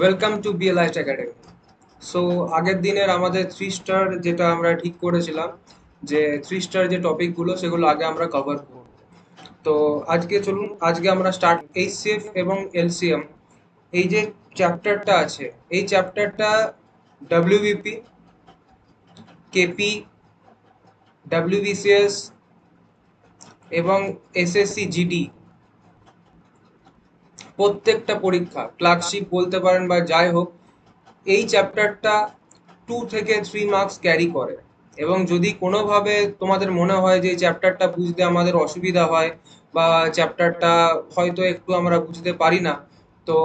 Welcome to BLIT academy. So আগের দিনের আমাদের 3 স্টার যেটা আমরা ঠিক করেছিলাম, যে 3 স্টার যে টপিকগুলো সেগুলো আগে আমরা কভার করব। তো আজকে চলুন, আজকে আমরা স্টার্ট এইচসিএফ এবং এলসিএম। এই যে চ্যাপ্টারটা আছে, এই চ্যাপ্টারটা ডাব্লিউবিপি, কেপি, ডাব্লিউবিসিএস এবং এসএসসি জিডি, প্রত্যেকটা পরীক্ষা ক্লার্কশিপ বলতে পারেন বা যাই হোক, এই চ্যাপ্টারটা 2 থেকে 3 মার্কস ক্যারি করে। এবং যদি কোনোভাবে তোমাদের মনে হয় যে এই চ্যাপ্টারটা বুঝতে আমাদের অসুবিধা হয় বা চ্যাপ্টারটা হয়তো একটু আমরা বুঝতে পারি না, তো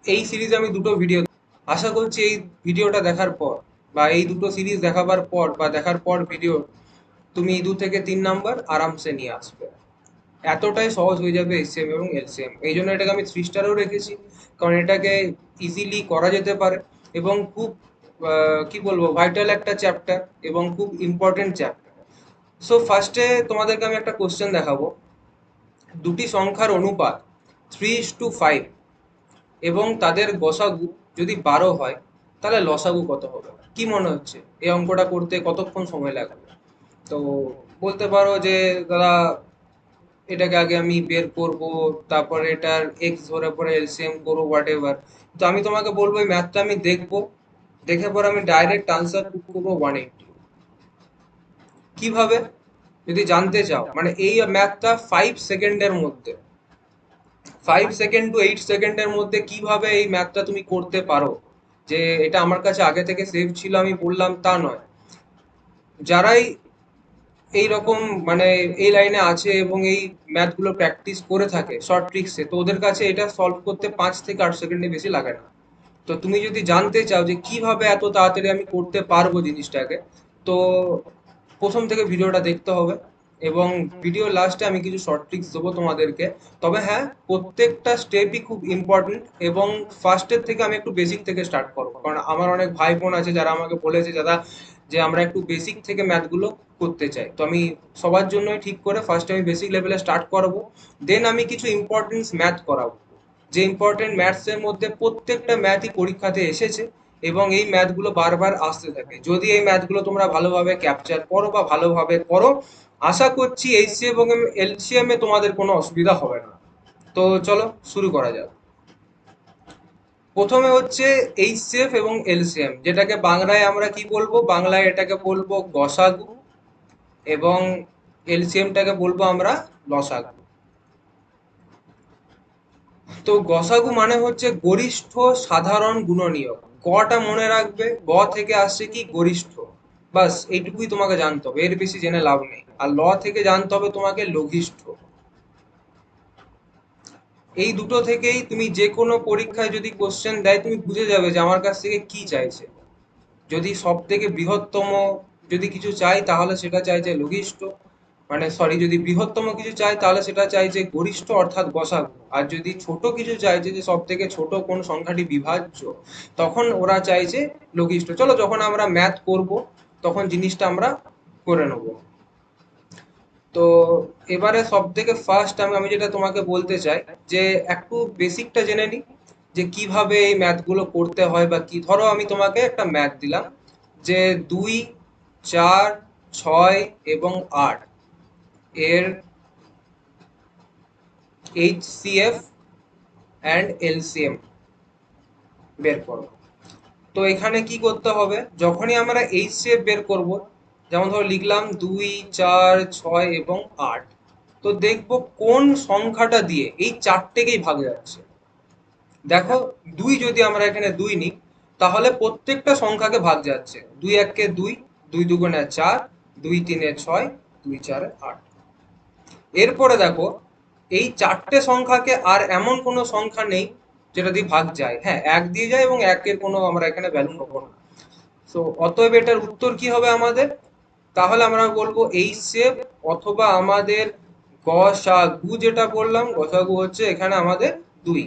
এই সিরিজ আমি দুটো ভিডিও আশা করছি এই ভিডিওটা দেখার পর বা এই দুটো সিরিজ দেখাবার পর বা দেখার পর ভিডিও তুমি 2 থেকে 3 নাম্বার আরামসে নিয়ে আসবে। এতটাই সহজ হয়ে যাবে এসসিএম এবং এলসিএম। এই জন্য এটাকে আমি 3 স্টারও রেখেছি, কারণ এটাকে ইজিলি করা যেতে পারে এবং খুব কি বলবো, ভাইটাল একটা চ্যাপ্টার এবং খুব ইম্পর্টেন্ট চ্যাপ্টার। সো ফার্স্টে তোমাদেরকে আমি একটা কোশ্চেন দেখাবো। দুটি সংখ্যার অনুপাত 3:5 এবং তাদের গসাগু যদি 12 হয়, তাহলে লসাগু কত হবে? কি মনে হচ্ছে এই অঙ্কটা করতে কতক্ষণ সময় লাগবে? তো বলতে পারো যে দাদা, এটাকে আগে আমি বের করব, তারপরে এটার এক্স ধরে পরে এলসিএম করবো, হোয়াট এভার। তো আমি তোমাকে বলবো এই ম্যাথটা আমি দেখবো, দেখে পরে আমি ডাইরেক্ট আনসার পুট করবো 180। কিভাবে? যদি জানতে চাও, মানে এই ম্যাথটা 5 সেকেন্ডের মধ্যে, 5 সেকেন্ড টু 8 সেকেন্ডের মধ্যে কিভাবে এই ম্যাথটা তুমি করতে পারো, যে এটা আমার কাছে আগে থেকে সেভ ছিল আমি বললাম তা নয়। যারাই এই রকম মানে এই লাইনে আছে এবং এই ম্যাথগুলো প্র্যাকটিস করে থাকে শর্ট ট্রিক্সে, তো ওদের কাছে এটা সলভ করতে 5 থেকে 8 সেকেন্ডে বেশি লাগে না। তো তুমি যদি জানতে চাও যে কিভাবে এত তাড়াতাড়ি আমি করতে পারবো জিনিসটাকে, তো প্রথম থেকে ভিডিওটা দেখতে হবে এবং ভিডিও লাস্টে আমি কিছু শর্ট ট্রিক্স দেবো তোমাদেরকে। তবে হ্যাঁ, প্রত্যেকটা স্টেপই খুব ইম্পর্টেন্ট এবং ফার্স্টের থেকে আমি একটু বেসিক থেকে স্টার্ট করবো, কারণ আমার অনেক ভাই বোন আছে যারা আমাকে বলেছে দাদা যে আমরা একটু বেসিক থেকে ম্যাথগুলো করতে চাই। তো আমি সবার জন্যই ঠিক করে ফার্স্টে আমি বেসিক লেভেলে স্টার্ট করাবো, দেন আমি কিছু ইম্পর্টেন্স ম্যাথ করাবো, যে ইম্পর্টেন্ট ম্যাথসের মধ্যে প্রত্যেকটা ম্যাথই পরীক্ষাতে এসেছে এবং এই ম্যাথগুলো বারবার আসতে থাকে। যদি এই ম্যাথগুলো তোমরা ভালোভাবে ক্যাপচার করো বা ভালোভাবে করো, আশা করছি এইচসিএফ এবং এলসিএম এ তোমাদের কোনো অসুবিধা হবে না। তো চলো শুরু করা যাক। প্রথমে হচ্ছে এইচসিএফ এবং এলসিএম, যেটাকে বাংলায় আমরা কি বলবো, বাংলায় এটাকে বলবো গসাগু এবং এলসিএমটাকে বলবো আমরা লসাগু। তো গসাগু মানে হচ্ছে গরিষ্ঠ সাধারণ গুণনীয়ক। গটা মনে রাখবে, গ থেকে আসছে কি গরিষ্ঠ, বাস এইটুকুই তোমাকে জানতে হবে, এর বেশি জেনে লাভ নেই। আর ল থেকে জানতে হবে তোমাকে লঘিষ্ঠ। এই দুটো থেকেই তুমি যে কোনো পরীক্ষায় যদি কোশ্চেন দেয় তুমি বুঝে যাবে যে আমার কাছ থেকে কি চাইছে। যদি সব থেকে বৃহত্তম যদি কিছু চাই তাহলে সেটা চাইছে লঘিষ্ঠ, মানে সরি, যদি বৃহত্তম কিছু চাই তাহলে সেটা চাইছে গরিষ্ঠ অর্থাৎ গসাগু। আর যদি ছোট কিছু চাইছে যে সব থেকে ছোট কোন সংখ্যাটি বিভাজ্য, তখন ওরা চাইছে লঘিষ্ঠ। চলো যখন আমরা ম্যাথ করব তখন জিনিসটা আমরা করে নেব। তো এবারে সব থেকে ফার্স্ট আমি যেটা তোমাকে বলতে চাই, যে একটু বেসিকটা জেনে নিই যে কিভাবে এই ম্যাথগুলো করতে হয় বা কি। ধরো আমি তোমাকে একটা ম্যাথ দিলাম যে 2, 4, 6 এবং 8 এর এইচসিএফ অ্যান্ড এলসিএম বের করো। তো এখানে কি করতে হবে, যখনই আমরা এইচসিএফ বের করব, যেমন ধরো লিখলাম 2, 4, 6 এবং 8, তো দেখবো কোন সংখ্যাটা দিয়ে এই চারটেকেই ভাগ যাচ্ছে। দেখো, যদি আমরা এখানে 2 নিই, তাহলে প্রত্যেকটা সংখ্যাকে ভাগ যাচ্ছে। 2 1 2, 2 2 4, 2 3 6, 2 4 8। এরপরে দেখো, এই চারটে সংখ্যাকে আর এমন কোনো সংখ্যা নেই যেটা দিয়ে ভাগ যায়। হ্যাঁ, 1 দিয়ে যায় এবং 1-এর কোনো আমরা এখানে ভ্যালু নেবো না। তো অতএব এটার উত্তর কি হবে আমাদের? তাহলে আমরা বলবো এইচসিএফ অথবা আমাদের গসাগু, যেটা বললাম গসাগু হচ্ছে এখানে আমাদের 2।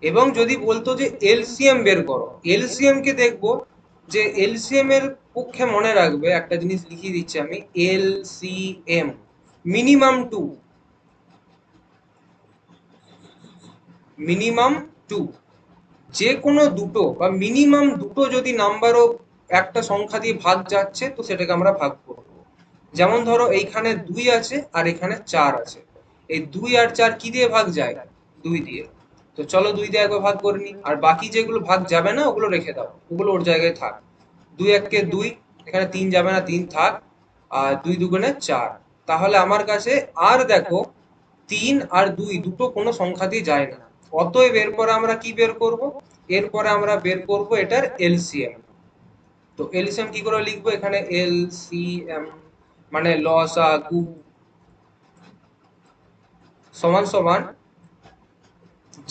এবং যদি বলতো যে এলসিএম বের করো, এলসিএম কে দেখবো, যে এলসিএম এর পক্ষে মনে রাখবে একটা জিনিস লিখিয়ে দিচ্ছি আমি, এলসিএম মিনিমাম 2, মিনিমাম 2। যে কোনো দুটো বা মিনিমাম দুটো যদি নাম্বারও একটা সংখ্যা দিয়ে ভাগ যাচ্ছে তো সেটাকে আমরা ভাগ করব। যেমন ধরো এইখানে 2 আছে আর এখানে 4 আছে, এই 2 আর 4 কি দিয়ে ভাগ যায়? 2 দিয়ে। তো চলো 2 দিয়ে একবার ভাগ করে নিই, আর বাকি যেগুলো ভাগ যাবে না ওগুলো রেখে দাও, ওগুলো ওর জায়গায় থাক। 2 এককে 2, এখানে 3 যাবে না, 3 থাক। আর 2 দুগুণে 4। তাহলে আমার কাছে আর দেখো 3 আর 2 দুটো কোনো সংখ্যা দিয়ে যায় না। অতএব এরপরে আমরা কি বের করব? এরপরে আমরা বের করব এটার এলসিএম। তো এলসিএম কি করে লিখবো? এখানে এলসিএম মানে লসাগু সমান সমান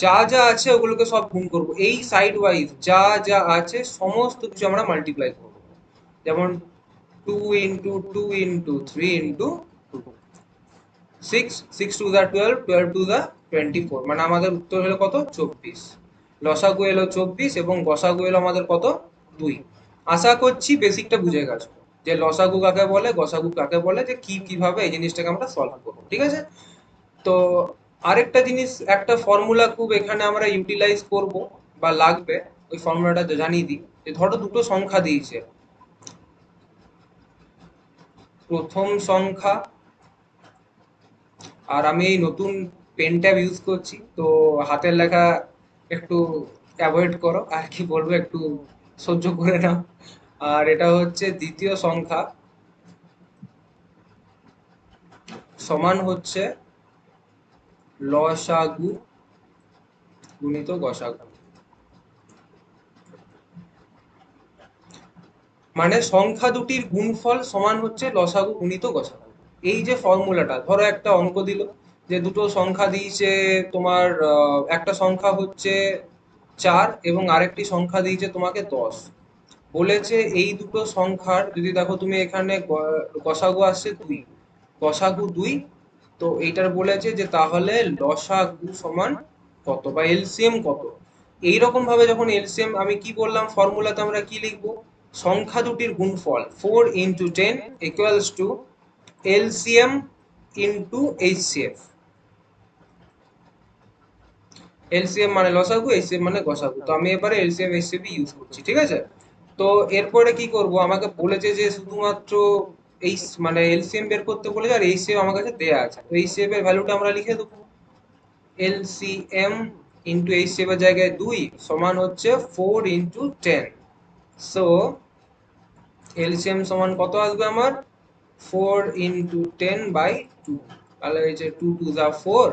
যা যা আছে ওগুলোকে সব গুণ করব, এই সাইড ওয়াইজ যা যা আছে সমস্ত কিছু আমরা মাল্টিপ্লাই করব। যেমন 2 ইন্টু 2 ইন্টু 3 ইন্টু 2, 6, 6 টু দা 12, 12 টু দা 24, মানে আমাদের উত্তর হলো কত? 24। লসাগু এলো 24 এবং গসাগু এলো আমাদের কত? 2। আশা করছি বেসিকটা বুঝে গেছো যে লসাগু কাকে বলে, গসাগু কাকে বলে, যে কি কিভাবে এই জিনিসটাকে আমরা সলভ করবো, ঠিক আছে? তো আরেকটা জিনিস, একটা ফর্মুলা খুব এখানে আমরা ইউটিলাইজ করব বা লাগবে, ওই ফর্মুলাটা জানিয়ে দিই। যে ধরো দুটো সংখ্যা দিয়েছে, প্রথম সংখ্যা, আর আমি এই নতুন পেন ট্যাব ইউজ করছি তো হাতের লেখা একটু অ্যাভয়েড করো, আর কি বলবো, একটু সহ্য করে নাও। আর এটা হচ্ছে দ্বিতীয় সংখ্যা, সমান হচ্ছে লসাগু গুণিত গসাগু। মানে সংখ্যা দুটির গুণফল সমান হচ্ছে লসাগু গুণিত গসাগু। এই যে ফর্মুলাটা, ধরো একটা অঙ্ক দিল যে দুটো সংখ্যা দিয়েছে তোমার, একটা সংখ্যা হচ্ছে 4 এবং আরেকটি সংখ্যা দিয়েছে তোমাকে 10। বলেছে এই দুটো সংখ্যার যদি দেখো তুমি এখানে গসাগু আসছে 2, গসাগু 2, তো এইটার বলেছে যে তাহলে লসাগু সমান কত বা এলসিএম কত। এইরকম ভাবে যখন এলসিএম, আমি কি বললাম ফর্মুলাতে আমরা কি লিখবো? সংখ্যা দুটির গুণফল 4 into 10 equals to LCM into HCF. LCM মানে লসাগু, এইচসিএফ মানে গসাগু। তো আমি এবারে এলসিএম এইচসিএফ ইউজ করছি, ঠিক আছে? তো এরপরে কি করব, আমাকে বলেছে যে শুধুমাত্র এই মানে এলসিএম বের করতে বলেছে, আর এইচসিএফ আমার কাছে দেয়া আছে, তো এইচসিএফ এর ভ্যালুটা আমরা লিখে দেবো। এলসিএম ইন্টু এইচসিএফ এর জায়গায় 2 সমান হচ্ছে 4 ইন্টু 10। সো এলসিএম সমান কত আসবে আমার? 4 ইন্টু 10 বাই 2, তাহলে এই যে 2 টু যা 4,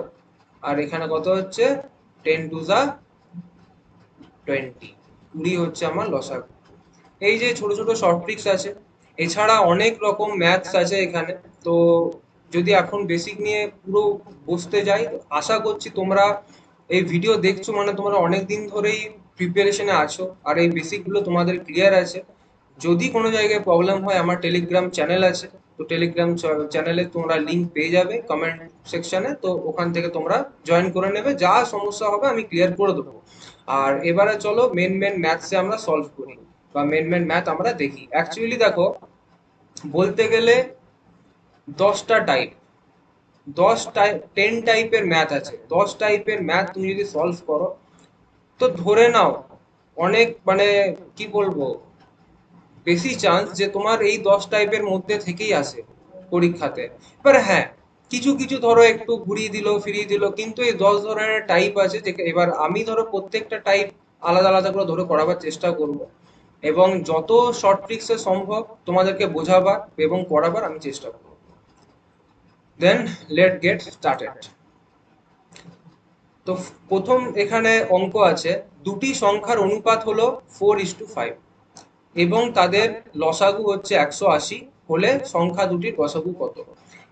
আর এখানে কত হচ্ছে 10 টু যা 20, 20 হচ্ছে আমার লসাগু। এই যে ছোট ছোট শর্ট ট্রিক্স আছে, এছাড়া অনেক রকম ম্যাথস আছে এখানে। তো যদি এখন বেসিক নিয়ে পুরো বসতে যাই, আশা করছি তোমরা এই ভিডিও দেখছো মানে তোমরা অনেক দিন ধরেই প্রিপারেশনে আছো আর এই বেসিক গুলো তোমাদের ক্লিয়ার আছে। যদি কোনো জায়গায় প্রবলেম হয় আমার টেলিগ্রাম চ্যানেল আছে, তো টেলিগ্রাম চ্যানেলে তোমরা লিংক পেয়ে যাবে কমেন্ট সেকশনে, তো ওখান থেকে তোমরা জয়েন করে নেবে, যা সমস্যা হবে আমি ক্লিয়ার করে দেবো। আর এবারে চলো মেন মেন ম্যাথসে আমরা সলভ করি বা মেন মেন ম্যাথ আমরা দেখি। অ্যাকচুয়ালি দেখো, বলতে গেলে 10টা টাইপ, 10 টাইপের ম্যাথ আছে। 10 টাইপের ম্যাথ তুমি যদি সলভ করো তো ধরে নাও অনেক মানে কি বলবো, বেশি চান্স যে তোমার এই 10 টাইপের মধ্যে থেকেই আসে পরীক্ষাতে। এবার হ্যাঁ, কিছু কিছু ধরো একটু ঘুরিয়ে দিল ফিরিয়ে দিল, কিন্তু এই 10 ধরনের টাইপ আছে যে এবার আমি ধরো প্রত্যেকটা টাইপ আলাদা আলাদা করে ধরে করাবার চেষ্টা করব, এবং যত শর্ট ট্রিক্সে সম্ভব তোমাদেরকে বোঝাবার এবং করাবার আমি চেষ্টা করব। Then let get started. তো প্রথম এখানে অঙ্ক আছে, দুটি সংখ্যার অনুপাত হলো 4:5 এবং তাদের লসাগু হচ্ছে 180, হলে সংখ্যা দুটির গসাগু কত?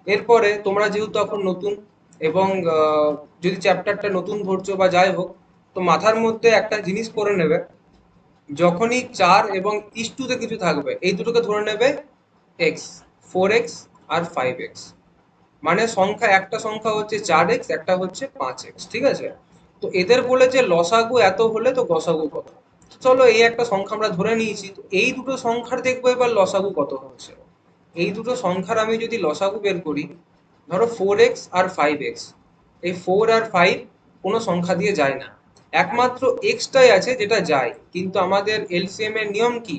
এরপরে তোমরা যেহেতু এখন নতুন এবং যদি চ্যাপ্টারটা নতুন ধরছো বা যাই হোক, তো মাথার মধ্যে একটা জিনিস করে নেবে, যখনই 4 এবং ইস্টুতে কিছু থাকবে এই দুটোকে ধরে নেবে এক্স, 4x আর 5x। মানে সংখ্যা, একটা সংখ্যা হচ্ছে 4x, একটা হচ্ছে 5x, ঠিক আছে? তো এদের বলেছে লসাগু এত হলে তো গসাগু কত। চলো এই একটা সংখ্যা আমরা ধরে নিয়েছি, তো এই দুটো সংখ্যার দেখবো এবার লসাগু কত হচ্ছে। এই দুটো সংখ্যার আমি যদি লসাগু বের করি, ধরো 4x আর 5x, এই 4 আর 5 কোনো সংখ্যা দিয়ে যায় না, একমাত্র এক্সটাই আছে যেটা যায়, কিন্তু আমাদের এলসিএম এর নিয়ম কি,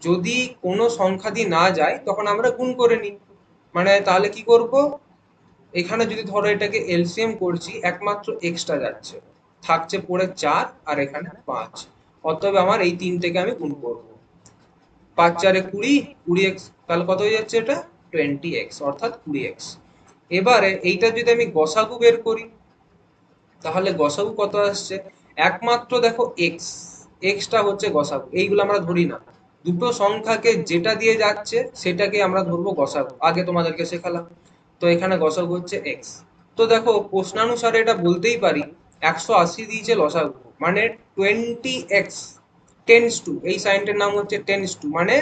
যদি কোনো সংখ্যাদি না যায় তখন আমরা গুণ করে নিই। মানে তাহলে কি করব, এখানে যদি ধরো এটাকে এলসিএম করছি, একমাত্র এক্সটা যাচ্ছে, থাকছে পড়ে 4 আর এখানে 5, অতএব আমার এই তিনটেকে আমি গুণ করব। 5 4 20, 20x, তাহলে কত হয়ে যাচ্ছে এটা, 20x, অর্থাৎ 20x। এবারে এইটা যদি আমি গসাগু বের করি, তাহলে গসাগু কত আসছে, একমাত্র দেখো এক্স, এক্সটা হচ্ছে গসাগু, এইগুলো আমরা ধরি না, দুটো সংখ্যাকে যেটা দিয়ে যাচ্ছে সেটাকে আমরা ধরবো গসাগু, আগে তোমাদেরকে শেখালাম। তো এখানে গসাগু হচ্ছে এক্স। তো দেখো প্রশ্নানুসারে এটা বলতেই পারি 180 দিয়েছে লসাগু, মানে 20x টেন্স টু, এই সাইনটার নাম হচ্ছে টেন্স টু, মানে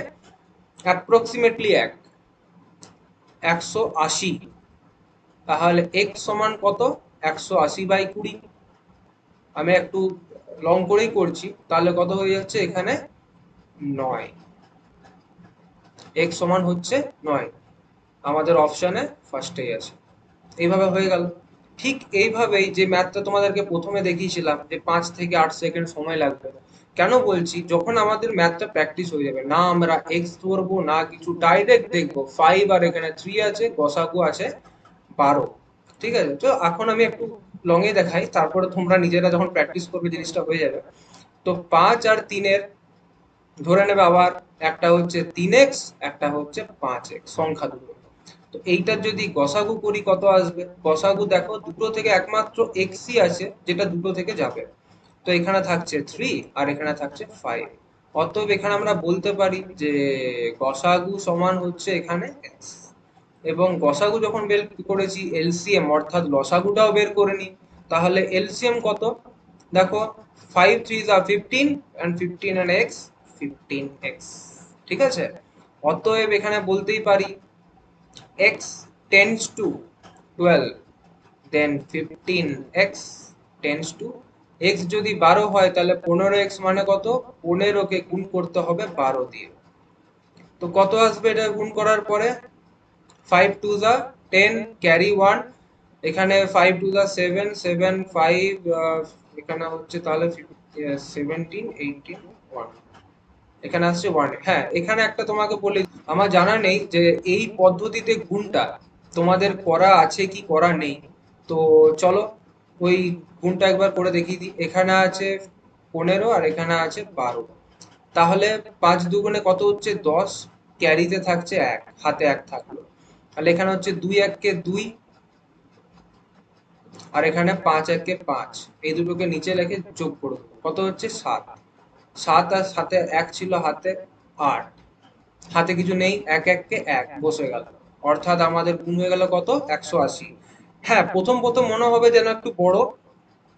অ্যাপ্রক্সিমেটলি 180। তাহলে x সমান কত, 180/20। আমি একটু লং করেই করছি, তাহলে কত হয়ে যাচ্ছে এখানে 9, x সমান হচ্ছে 9, আমাদের অপশনে ফার্স্টেই আছে। এইভাবে হয়ে গেল। ঠিক এইভাবেই যে ম্যাথটা তোমাদেরকে প্রথমে দেখিয়েছিলাম যে 5 থেকে 8 সেকেন্ড সময় লাগবে, কেন বলছি, যখন আমাদের ম্যাথটা প্র্যাকটিস হয়ে যাবে না, আমরা এক্স ধরবো না কিছু, ডাইরেক্ট দেখবো 5 আর এখানে 3 আছে, গসাগু আছে 12। ঠিক আছে, তো এখন আমি একটু লং এ দেখাই, তারপরে তোমরা নিজেরা যখন প্র্যাকটিস করবে জিনিসটা হয়ে যাবে। তো 5 আর 3-এর ধরে নেবে আবার, একটা হচ্ছে 3x, একটা হচ্ছে 5x, সংখ্যা দুটো। তো এইটার যদি গসাগু করি কত আসবে, গসাগু দেখো দুটো থেকে একমাত্র এক্সই আছে যেটা দুটো থেকে যাবে, তো এখানে থাকছে 3 আর এখানে থাকছে 5, অতএব এখানে আমরা বলতে পারি যে গসাগু সমান হচ্ছে এখানে x। এবং গসাগু যখন বের করেছি, এলসিএম অর্থাৎ লসাগুটাও বের করে নিই, তাহলে এলসিএম কত, দেখো 5 3 are 15 and 15 and x, 15x। ঠিক আছে, অতএব এখানে বলতেই পারি x tends to 12, then 15x tends to, x যদি 12 হয় তাহলে 15x মানে কত, 15কে গুণ করতে হবে 12 দিয়ে। তো কত আসবে এটা গুণ করার পরে, 5 2 যা 10, ক্যারি 1, এখানে 5 2 যা 7, 7 5, এখানে হচ্ছে তাহলে 17 18 1, এখানে আসছে 1। হ্যাঁ, এখানে একটা তোমাকে বলি, আমার জানা নেই যে এই পদ্ধতিতে গুণটা তোমাদের করা আছে কি করা নেই, তো চলো ওই গুণটা একবার করে দেখিয়ে দিই। এখানে আছে 15 আর এখানে আছে 12, তাহলে 5 দুগুণে কত হচ্ছে 10, ক্যারিতে থাকছে 1, হাতে 1 থাকলো, তাহলে এখানে হচ্ছে 2 1 কে 2, আর এখানে 5 1 কে 5, এই দুটোকে নিচে রেখে যোগ করে দেবো, কত হচ্ছে 7, 7 আর সাথে 1 ছিল হাতে 8, হাতে কিছু নেই, 1 1 কে 1 বসে গেল, অর্থাৎ আমাদের গুণ হয়ে গেল কত, 180। হ্যাঁ, প্রথম প্রথম মনে হবে যেন একটু বড়,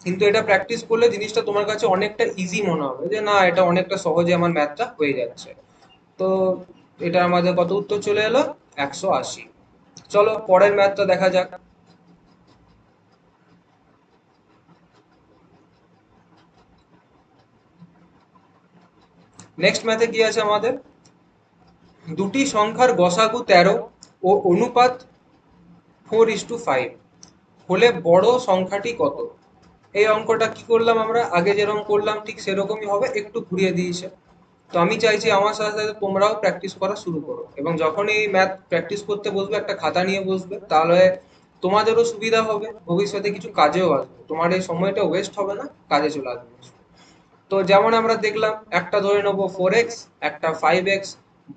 কিন্তু এটা প্র্যাকটিস করলে জিনিসটা তোমার কাছে অনেকটা ইজি মনে হবে, যে না এটা অনেকটা সহজে আমার ম্যাথটা হয়ে যাচ্ছে। তো এটা আমাদের কত উত্তর চলে এলো, 180। চলো পরের ম্যাথটা দেখা যাক। নেক্সট ম্যাথে কি আছে আমাদের, দুটি সংখ্যার গসাগু 13 ও অনুপাত 4:5 হলে বড় সংখ্যাটি কত। এই অঙ্কটা কি করলাম আমরা, আগে যেরকম করলাম ঠিক সেরকমই হবে, একটু ঘুরিয়ে দিয়েছে। তো আমি চাইছি আমার সাথে সাথে তোমরাও প্র্যাকটিস করা শুরু করো, এবং যখন এই ম্যাথ প্র্যাকটিস করতে বসবে একটা খাতা নিয়ে বসবে, তাহলে তোমাদেরও সুবিধা হবে, ভবিষ্যতে কিছু কাজেও আসবে, তোমার এই সময়টা ওয়েস্ট হবে না, কাজে চলে আসবে। তো যেমন আমরা দেখলাম, একটা ধরে নেবো 4x, একটা 5x,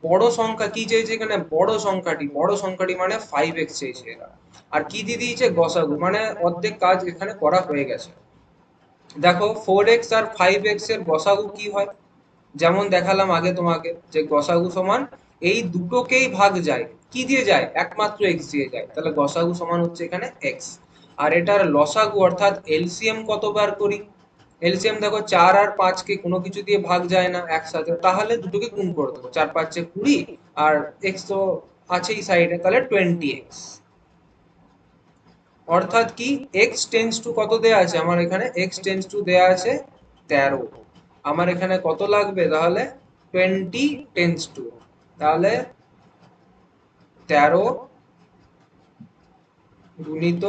বড় সংখ্যা কি চেয়েছে এখানে, বড় সংখ্যাটি মানে 5x চেয়েছে এরা, আর কি দিয়ে দিয়েছে, গসাগু, মানে অর্ধেক কাজ এখানে করা হয়ে গেছে। দেখো 4x আর 5x এর গসাগু কি হয়, যেমন দেখালাম আগে তোমাকে যে গসাগু সমান এই দুটোকেই ভাগ যায়, কি দিয়ে যায়, একমাত্র x দিয়ে যায়, তাহলে গসাগু সমান হচ্ছে এখানে x। আর এটার লসাগু অর্থাৎ এলসিএম কতবার করি, এলসিএম দেখো 4 আর 5 কে কোনো কিছু দিয়ে ভাগ যায় না একসাথে, তাহলে দুটোকে গুণ করে দেবো, 4 5 20, আর x তো আছেই সাইডে, তাহলে 20x। অর্থাৎ কি, x টেন্স টু কত দেয়া আছে আমার এখানে, x টেন্স টু দেয়া আছে 13, আমার এখানে কত লাগবে তাহলে, 20 টেন্স টু, তাহলে 13 গুণিত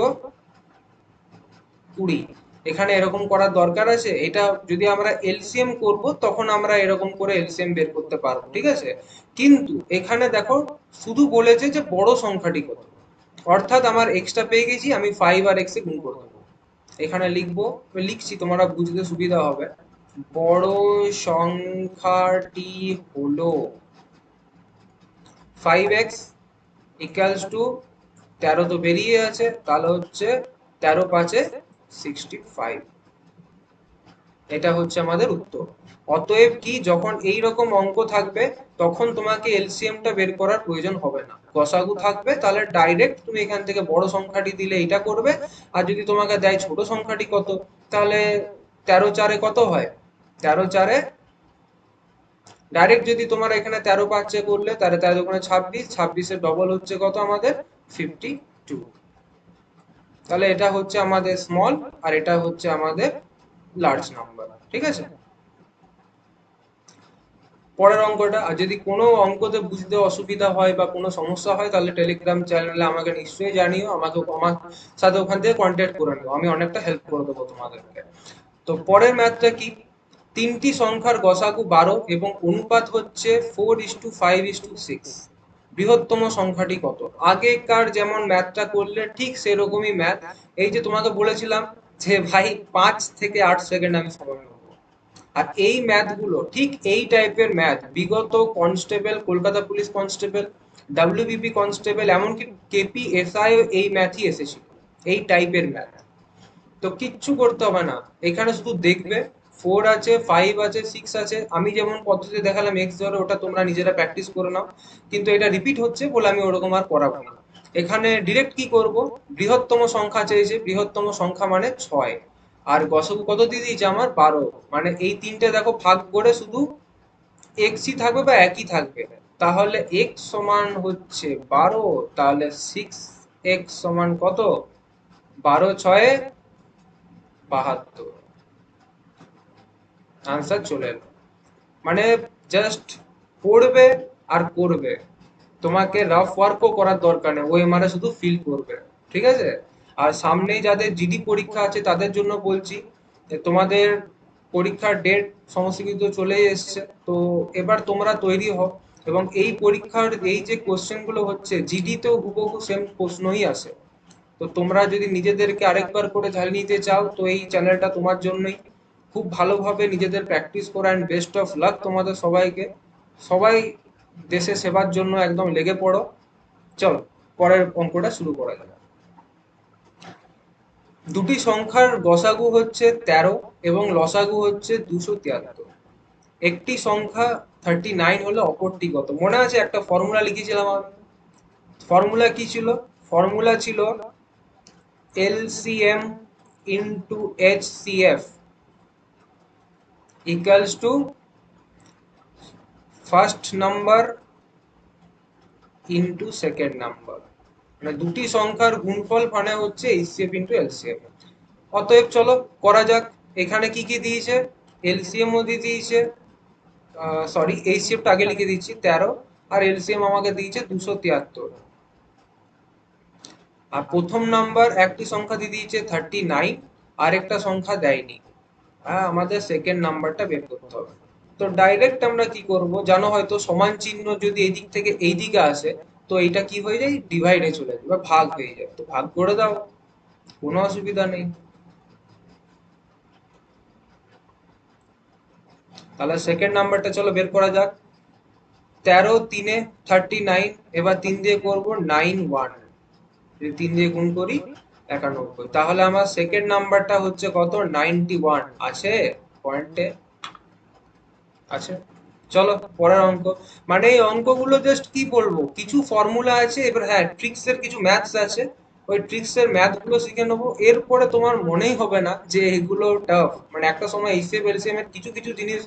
20, এখানে এরকম করার দরকার আছে? এটা যদি আমরা এলসিএম করব তখন আমরা এরকম করে এলসিএম বের করতে পারবো, ঠিক আছে? কিন্তু এখানে দেখো শুধু বলেছে যে বড় সংখ্যাটি কত, অর্থাৎ আমার এক্সটা পেয়ে গেছি, আমি 5 আর এক্স এ গুণ করে দেবো। এখানে লিখবো, লিখছি, তোমার বুঝতে সুবিধা হবে। বড় সংখ্যাটি হলো 5x ইকুয়ালস টু 13, তো বেরিয়ে আছে, তাহলে হচ্ছে 13×5 = 65। এটা হচ্ছে আমাদের উত্তর। অতএব কি, যখন এই রকম অঙ্ক থাকবে তখন তোমাকে এলসিএমটা বের করার প্রয়োজন হবে না, গসাগু থাকবে, তাহলে ডাইরেক্ট তুমি এখান থেকে বড় সংখ্যাটি দিলে এটা করবে। আর যদি তোমাকে দেয় ছোট সংখ্যাটি কত, তাহলে 13×4 কত হয়, 13×4 ডাইরেক্ট যদি তোমার এখানে 13×5 করলে তাহলে 13×2 = 26, 26-এর ডবল হচ্ছে কত আমাদের 52। তাহলে এটা হচ্ছে আমাদের স্মল আর এটা হচ্ছে আমাদের লার্জ নাম্বার, ঠিক আছে? পরের অঙ্কটা, আর যদি কোনো অঙ্কতে বুঝতে অসুবিধা হয় বা কোনো সমস্যা হয় তাহলে টেলিগ্রাম চ্যানেলে আমাকে নিশ্চয়ই জানিও, আমার সাথে ওখান থেকে কন্ট্যাক্ট করে নিও, আমি অনেকটা হেল্প করে দেবো তোমাদেরকে। তো পরের ম্যাথটা কি, তিনটি সংখ্যার গসাগু 12 এবং অনুপাত হচ্ছে 4:5:6, বৃহত্তম সংখ্যাটি কত? আগেকার যেমন ম্যাথটা করলে ঠিক সেরকমই ম্যাথ। এই যে তোমাকে বলেছিলাম যে ভাই 5 থেকে 8 সেকেন্ড আমি সময় নেবো, আর এই ম্যাথগুলো ঠিক এই টাইপের ম্যাথ বিগত constable, Kolkata police constable, WBP constable, এমনকি কেপি এসআই এই ম্যাথই এসেছিল, এই টাইপের ম্যাথ। তো কিচ্ছু করতে হবে না, এখানে শুধু দেখবে 4 আছে, 5 আছে, 6 আছে, আমি যেমন পদ্ধতি দেখালাম এক্স ধরে, ওটা তোমরা নিজেরা প্র্যাকটিস করে নাও, কিন্তু এটা রিপিট হচ্ছে বলে আমি ওরকম আর করাবো না। এখানে ডিরেক্ট কি করব, বৃহত্তম সংখ্যা চেয়েছে, বৃহত্তম সংখ্যা মানে 6, আর গসক কত দিয়ে দিয়েছে আমার 12, মানে এই তিনটে দেখো ভাগ করে শুধু এক্সই থাকবে বা একই থাকবে, তাহলে এক্স সমান হচ্ছে 12, তাহলে 6x সমান কত, 12×6 = 72, আনসার চলে এলো। মানে জাস্ট পড়বে আর করবে, তোমাকে রাফ ওয়ার্কও করার দরকার নেই, ওই মানে শুধু ফিল করবে, ঠিক আছে? আর সামনেই যাদের জিডি পরীক্ষা আছে তাদের জন্য বলছি, যে তোমাদের পরীক্ষার ডেট সমস্ত কিছু চলেই এসছে, তো এবার তোমরা তৈরি হও, এবং এই পরীক্ষার এই যে কোশ্চেন গুলো হচ্ছে জিডিতেও হুবহু সেম প্রশ্নই আসে। তো তোমরা যদি নিজেদেরকে আরেকবার করে ঝালিয়ে নিতে চাও তো এই চ্যানেলটা তোমার জন্যই। খুব ভালোভাবে নিজেদের প্র্যাকটিস করো, অ্যান্ড বেস্ট অফ লাক তোমাদের সবাইকে। সবাই দেশের সেবার জন্য একদম লেগে পড়ো। চলো পরের অঙ্কটা শুরু করা যাক। দুটি সংখ্যার গসাগু হচ্ছে 13 এবং লসাগু হচ্ছে 273। একটি সংখ্যা 39 হলে অপরটি কত? মনে আছে একটা ফর্মুলা লিখেছিলাম আমি? ফর্মুলা কি ছিল? ফর্মুলা ছিল LCM into HCF equals to first number into second number, মানে দুটি সংখ্যার গুণফল মানে হচ্ছে এইচসিএফ ইন্টু এলসিএম। অতএব চলো করা যাক। এখানে কি কি দিয়েছে, এলসিএম ও দিয়ে দিয়েছে, সরি এইচসিএফ টা আগে লিখে দিচ্ছি 13, আর এলসিএম আমাকে দিয়েছে 273। আর প্রথম নাম্বার একটি সংখ্যা দিয়ে দিয়েছে 39, আর একটা সংখ্যা দেয়নি। আমাদের সেকেন্ড নাম্বারটা বের করতে হবে। তো ডাইরেক্ট আমরা কি করব, জানো হয়তো সমান চিহ্ন যদি এই দিক থেকে এই দিকে আসে তো এটা কি হয়ে যায়, ডিভাইডে চলে যায় বা ভাগ হয়ে যায়, তো ভাগ করে দাও, কোনো অসুবিধা নেই। তাহলে সেকেন্ড নাম্বারটা চলো বের করা যাক। 13×3 = 39, এবার 3 দিয়ে করব 91, যদি 3 দিয়ে গুণ করি 91, তাহলে আমার সেকেন্ড নাম্বারটা হচ্ছে কত, 91 আছে পয়েন্টে, আছে। চলো পরের অঙ্ক। মানে এই অঙ্কগুলো জাস্ট কি বলবো, কিছু ফর্মুলা আছে, এবার হ্যাঁ ট্রিক্স এর কিছু ম্যাথস আছে, ওই ট্রিক্স এর ম্যাথ গুলো শিখে নেবো, এরপরে তোমার মনেই হবে না যে এগুলো টাফ। মানে একটা সময় এইচএফ এলসিএম এর কিছু কিছু জিনিস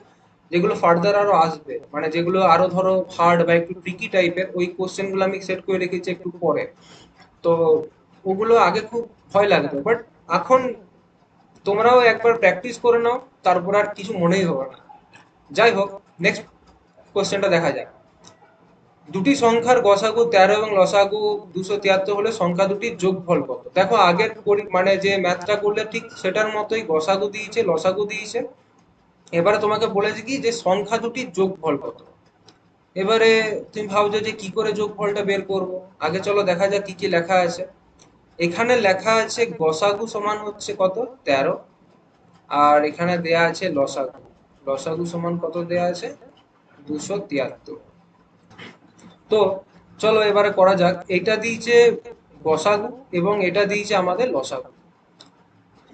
যেগুলো ফার্দার আরো আসবে, মানে যেগুলো আরো ধরো হার্ড বা একটু ট্রিকি টাইপের, ওই কোশ্চেন গুলো আমি সেট করে রেখেছি একটু পরে। তো ওগুলো আগে খুব ভয় লাগতো, বাট এখন তোমরাও একবার প্র্যাকটিস করে নাও, তারপর আর কিছু মনেই হবে না। যাই হোক, নেক্সট কোশ্চেনটা দেখা যাক। দুটি সংখ্যার গসাগু 13 এবং লসাগু 273 হলে সংখ্যা দুটির যোগফল কত? দেখো আগের মানে যে ম্যাথটা করলে ঠিক সেটার মতোই গসাগু দিয়েছে, লসাগু দিয়েছে। এবারে তোমাকে বলেছে কি যে সংখ্যা দুটির যোগফল কত। এবারে তুমি ভাবছো যে কি করে যোগফলটা বের করব। আগে চলো দেখা যাক কি কি লেখা আছে। এখানে লেখা আছে গসাগু সমান হচ্ছে কত? 13। আর এখানে দেয়া আছে লসাগু। লসাগু সমান কত দেয়া আছে? 273। তো চলো এবারে করা যাক। এটা দিয়েছে গসাগু এবং এটা দিয়েছে আমাদের লসাগু।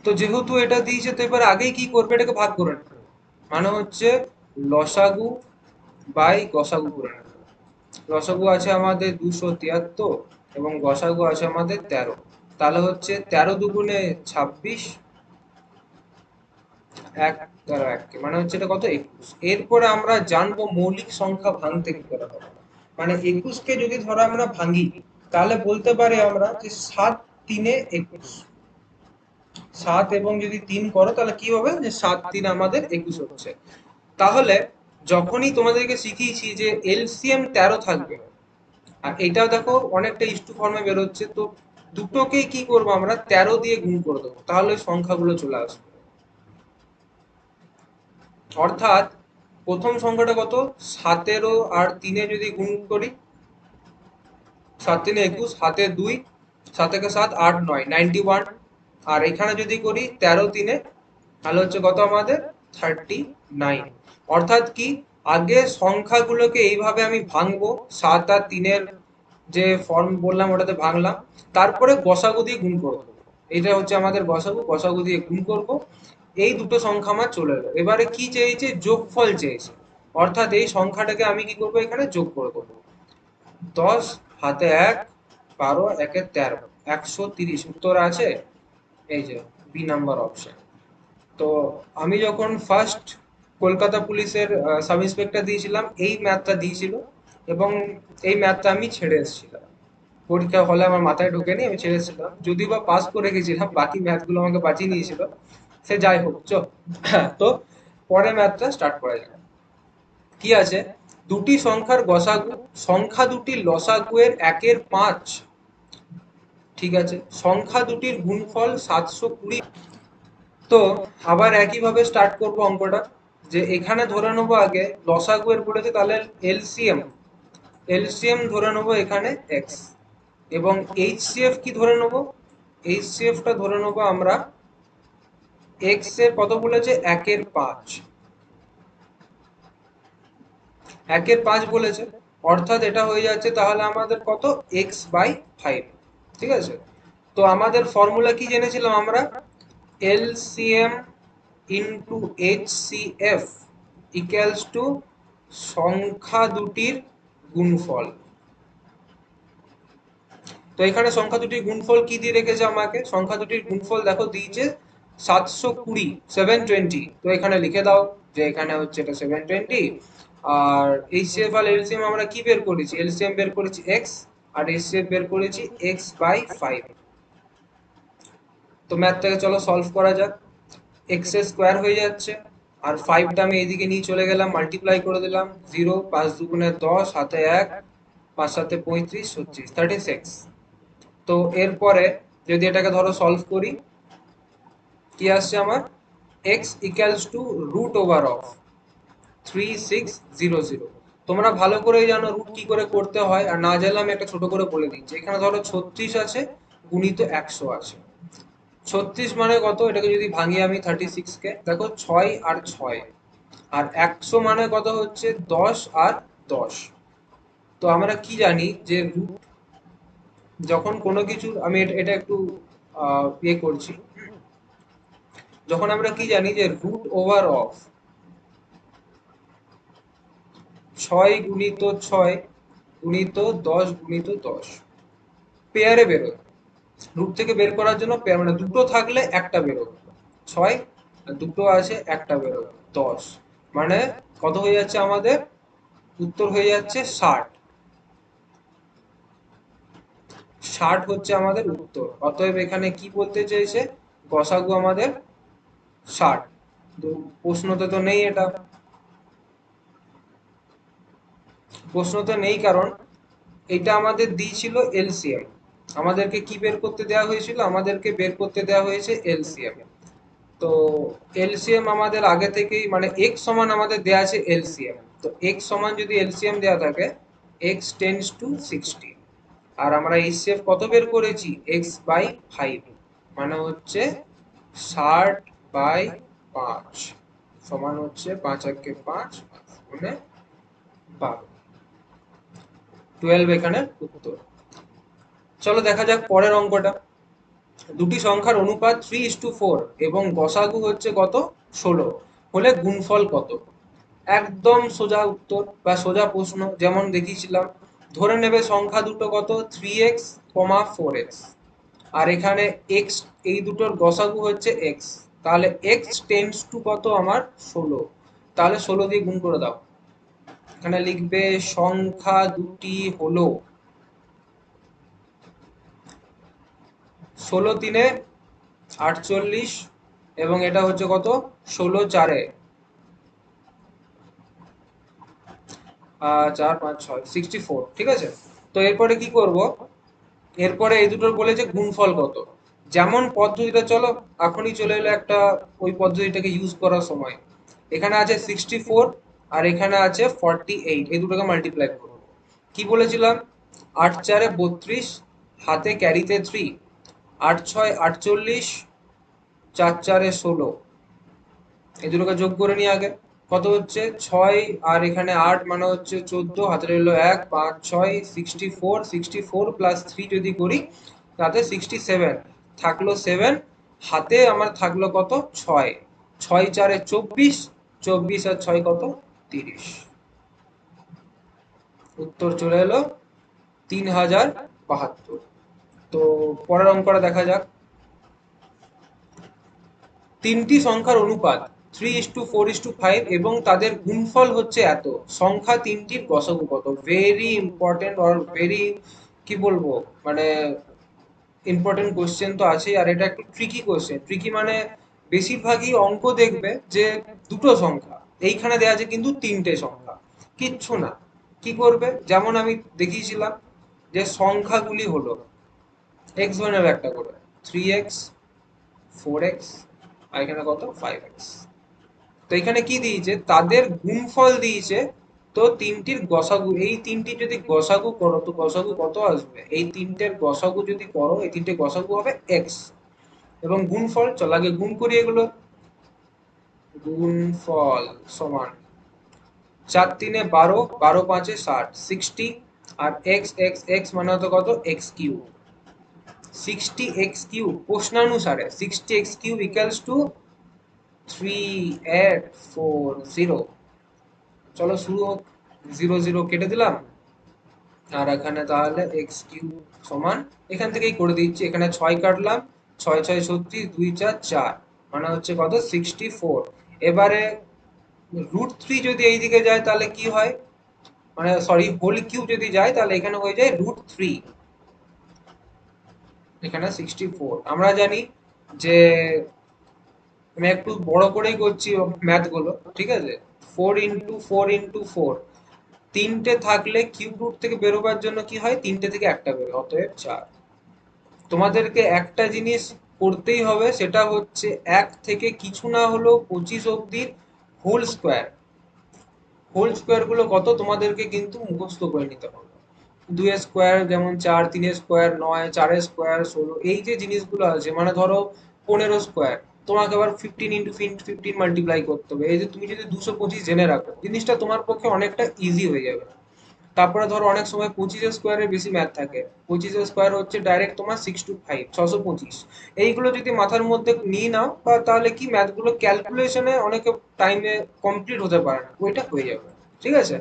তো যেহেতু এটা দিয়েছে তো এবার আগেই কি করবে, এটাকে ভাগ করে নেবে। মানে হচ্ছে লসাগু বাই গসাগু করে নেবে। লসাগু আছে আমাদের 273 এবং গসাগু আছে আমাদের 13। তাহলে হচ্ছে 13 দুগুণে 26, এক 13 এক মানে হচ্ছে এটা কত? 21। এরপরে আমরা জানবো মৌলিক সংখ্যা ভাঙতে কি করে হবে। মানে 21 কে যদি ধরো আমরা ভাঙি তাহলে বলতে পারি আমরা যে 7 3 21। 7 এবং যদি 3 করো তাহলে কি হবে, যে 7 3 আমাদের 21 হচ্ছে। তাহলে যখনই তোমাদেরকে শিখিয়েছি যে এলসিএম 13 থাকবে, আর এটাও দেখো অনেকটা ইস্টু ফর্মে বেরোচ্ছে, তো দুটোকেই কি করব আমরা 13 দিয়ে গুণ করে দেবো, তাহলে ওই সংখ্যাগুলো চলে আসবে। অর্থাৎ প্রথম সংখ্যাটা কত? 17 আর 3 যদি গুণ করি, 7 3 21, হাতে 2, 7 একে 7 8 9 91। আর এখানে যদি করি 13 3, তাহলে হচ্ছে কত আমাদের? 39। অর্থাৎ কি, আগে সংখ্যাগুলোকে এইভাবে আমি ভাঙবো, 7 আর 3-এর যে ফর্ম বললাম ওটাতে ভাঙলাম, তারপরে গসাগু দিয়ে গুণ করবো। এটা হচ্ছে আমাদের গসাগু, গসাগু দিয়ে গুণ করব। এই দুটো সংখ্যা আমার চলে এলো। এবারে কি চেয়েছে? যোগফল চেয়েছে। অর্থাৎ এই সংখ্যাটাকে আমি কি করবো, এখানে যোগ করে দেবো। 10 হাতে 1, 12 একে 13, 130 উত্তর আছে এই যে বি নাম্বার অপশন। তো আমি যখন ফার্স্ট কলকাতা পুলিশের সাব ইন্সপেক্টর দিয়েছিলাম, এই ম্যাথটা দিয়েছিল এবং এই ম্যাথটা আমি ছেড়ে এসেছিলাম। পরীক্ষা হলে আমার মাথায় ঢোকেনি, আমি ছেড়ে এসেছিলাম। যদিও বা পাস করে গেছিলাম, বাকি ম্যাথগুলো আমাকে বাঁচিয়ে নিয়েছিল। সে যাই হোক, তো পরে ম্যাথটা স্টার্ট করা যায়। কি আছে? দুটি সংখ্যার গসাগু, সংখ্যা দুটির লসাগু এর 1/5। ঠিক আছে, সংখ্যা দুটির গুণফল 720। তো আবার একইভাবে স্টার্ট করব অঙ্কটা। যে এখানে ধরে নেবো আগে লসাগু এর বলেছে, তাহলে এলসিএম, এলসিএম ধরে নেবো এখানে এক্স। এবং এইচসিএফ কি ধরে নেবো? এইচসিএফ টা ধরে নেবো আমরা এক্স এর কত বলেছে? 1/5। 1/5 বলেছে, অর্থাৎ এটা হয়ে যাচ্ছে তাহলে আমাদের কত? x/5। ঠিক আছে, তো আমাদের ফর্মুলা কি জেনেছিলাম আমরা? LCM into HCF equals to সংখ্যা দুটির গুণফল। তো এখানে সংখ্যা দুটির গুণফল কি দিয়ে রেখেছে আমাকে? সংখ্যা দুটির গুণফল দেখো দিয়েছে 720, 720। তো এখানে লিখে দাও যে এখানে হচ্ছে এটা 720। আর এইচসিএফ আর এলসিএম আমরা কি বের করেছি? এলসিএম বের করেছি এক্স, আর এইচসিএফ বের করেছি x/5। তো ম্যাথটাকে চলো সলভ করা যাক। এক্স এর স্কোয়ার হয়ে যাচ্ছে, আর 5টা আমি এইদিকে নিয়ে চলে গেলাম, মাল্টিপ্লাই করে দিলাম। 0 5 দুগুণে 10, হাতে 1, 5 7 35, 36। তো এরপরে যদি এটাকে ধরো সলভ করি, কি আসছে আমার? x equals to root over of 3600। তোমরা ভালো করেই জানো রুট কি করে করতে হয়, আর না জানলে আমি একটা ছোট করে বলে দিচ্ছি। এখানে ধরো 36 আছে গুণিত 100 আছে। 36 মানে কত? এটাকে যদি ভাঙি আমি 36 কে, দেখো 6 আর 6। আর 100 মানে কত হচ্ছে? 10 আর 10। তো আমরা কি জানি যে রুট, যখন কোনো কিছু আমি এটা একটু ইয়ে করছি, যখন আমরা কি জানি যে রুট ওভার অফ 6 গুণিত 6 গুণিত 10 গুণিত 10 পেয়ারে বেরোয়। রুট থেকে বের করার জন্য পেয়ার, মানে দুটো থাকলে একটা বেরোবে 6, আর দুটো আছে একটা বেরোবে 10। মানে কত হয়ে যাচ্ছে আমাদের? উত্তর হয়ে যাচ্ছে 60। 60 হচ্ছে আমাদের উত্তর। অতএব এখানে কি বলতে চেয়েছে? গসাগু আমাদের 60। তো প্রশ্নতে তো নেই এটা। প্রশ্নতে নেই, কারণ এটা আমাদের দিয়েছিল এলসিএম। আমাদেরকে কি বের করতে দেওয়া হয়েছিল? আমাদেরকে বের করতে দেওয়া হয়েছে এলসিএম। তো এলসিএম আমাদের আগে থেকেই, মানে এক্স সমান আমাদের দেওয়া আছে এলসিএম। তো এক্স সমান যদি এলসিএম দেওয়া থাকে, এক্স টেন্স টু 60, আর আমরা এইচসিএফ কত বের করেছি? এক্স বাই 5, মানে হচ্ছে 60/5 সমান হচ্ছে 5 একে 5 মানে 12। 12 এখানে উত্তর। চলো দেখা যাক পরের অঙ্কটা। দুটি সংখ্যার অনুপাত 3:4 এবং গসাগু হচ্ছে কত? 16 হলে গুণফল কত? একদম সোজা উত্তর বা সোজা প্রশ্ন, যেমন দেখিয়েছিলাম। ধরে নেবে সংখ্যা দুটো কত? 3x, 4x, আর এখানে x, এই দুটোর গসাগু হচ্ছে x। তাহলে x টেন্স টু কত আমার? 16। তাহলে 16 দিয়ে গুণ করে দাও। এখানে লিখবে সংখ্যা দুটি হলো 16 3 48, এবং এটা হচ্ছে কত? 16 4 4 5 6 64, ঠিক আছে। তো এরপরে কি করব? এরপরে এই দুটোর বলেছে গুণফল কত। যেমন পদ্ধতিটা, চলো এখনই চলে এলো একটা ওই পদ্ধতিটাকে ইউজ করার সময়। এখানে আছে 64 আর এখানে আছে 48, এই দুটোকে মাল্টিপ্লাই করব। কি বলেছিলাম? 8 4 32, হাতে ক্যারিতে 3, 8 6 48, 4 4 16, এই দুটোকে যোগ করে নিই আগে। কত হচ্ছে? 6 আর এখানে 8 মানে হচ্ছে 14, হাতে রইলো 1, 5 6 64, 64 প্লাস 3 যদি করি তাতে 67 থাকলো 7, হাতে আমার থাকলো কত? 6, 6 4 24, 24 আর 6 কত? 30। উত্তর চলে এলো 3072। তো পরের অঙ্কটা দেখা যাক। তিনটি সংখ্যার অনুপাত 3:4:5 এবং তাদের গুণফল হচ্ছে এত, সংখ্যা তিনটির গসাগু কত? ভেরি ইম্পর্টেন্ট, অর ভেরি, কি বলবো, মানে ইম্পর্টেন্ট কোশ্চেন তো আছেই, আর এটা একটু ট্রিকি কোশ্চেন। ট্রিকি মানে বেশিরভাগই অঙ্ক দেখবে যে দুটো সংখ্যা, এইখানে দেওয়া আছে কিন্তু তিনটে সংখ্যা, কিচ্ছু না। কি করবে? যেমন আমি দেখিয়েছিলাম যে সংখ্যাগুলি হলো এক্স ধরে নেবে একটা করে, 3x, 4x, আর এখানে কত? 5x। তো এখানে কি দিয়েছে? তাদের গুণফল দিয়েছে। তো তিনটির গসাগু, এই তিনটি যদি গসাগু করো তো গসাগু কত আসবে? এই তিনটের গসাগু যদি করো, এই তিনটে গসাগু হবে এক্স, এবং গুণফল, চল আগে গুণ করি এগুলো। গুণফল সমান 4 3 12, 12 5 60, 60, আর এক্স এক্স এক্স মানে হতো কত? X cube. 60x³ প্রশ্নানুসারে 60x³ equals to 3840। চলো শুরু হোক। 0 0 কেটে দিলাম, আর এখানে তাহলে x³ সমান, এখান থেকেই করে দিচ্ছি, এখানে 6 কাটলাম, 6 6 36, 2 4 4, মানে হচ্ছে কত? 64। এবারে √3 যদি এইদিকে যায় তাহলে কি হয়? মানে সরি, হোল কিউব যদি যায় তাহলে এখানে হয়ে যায় √3, এখানে 64। আমরা জানি যে, আমি একটু বড় করেই করছি ম্যাথ গুলো, ঠিক আছে। 4 × 4 × 4, তিনটে থাকলে কিউব রুট থেকে বেরোবার জন্য কি হয়? তিনটে থেকে একটা বেরোয়, অতএব 4। তোমাদেরকে একটা জিনিস করতেই হবে, সেটা হচ্ছে 1 থেকে কিছু না হলেও 25 অব্দির হোল স্কোয়ার। হোল স্কোয়ার গুলো কত তোমাদেরকে কিন্তু মুখস্থ করে নিতে হবে। 2 এর স্কোয়ার যেমন 4, 3 এর স্কোয়ার 9, 4 এর স্কোয়ার 16, এই যে জিনিসগুলো আছে, মানে ধরো 15 স্কোয়ার, তোমাকে আবার 15 × 15 মাল্টিপ্লাই করতে হবে। এই যে তুমি যদি 225 জেনে রাখো, জিনিসটা তোমার পক্ষে অনেকটা ইজি হয়ে যাবে। তারপরে ধরো অনেক সময় 25 এর স্কোয়ারের বেশি ম্যাথ থাকে। 25 এর স্কোয়ার হচ্ছে ডাইরেক্ট তোমার 625, 625। এইগুলো যদি মাথার মধ্যে নিয়ে নাও, বা তাহলে কি ম্যাথগুলো ক্যালকুলেশনে অনেকে টাইমে কমপ্লিট হতে পারে না, ওইটা হয়ে যাবে। ঠিক আছে।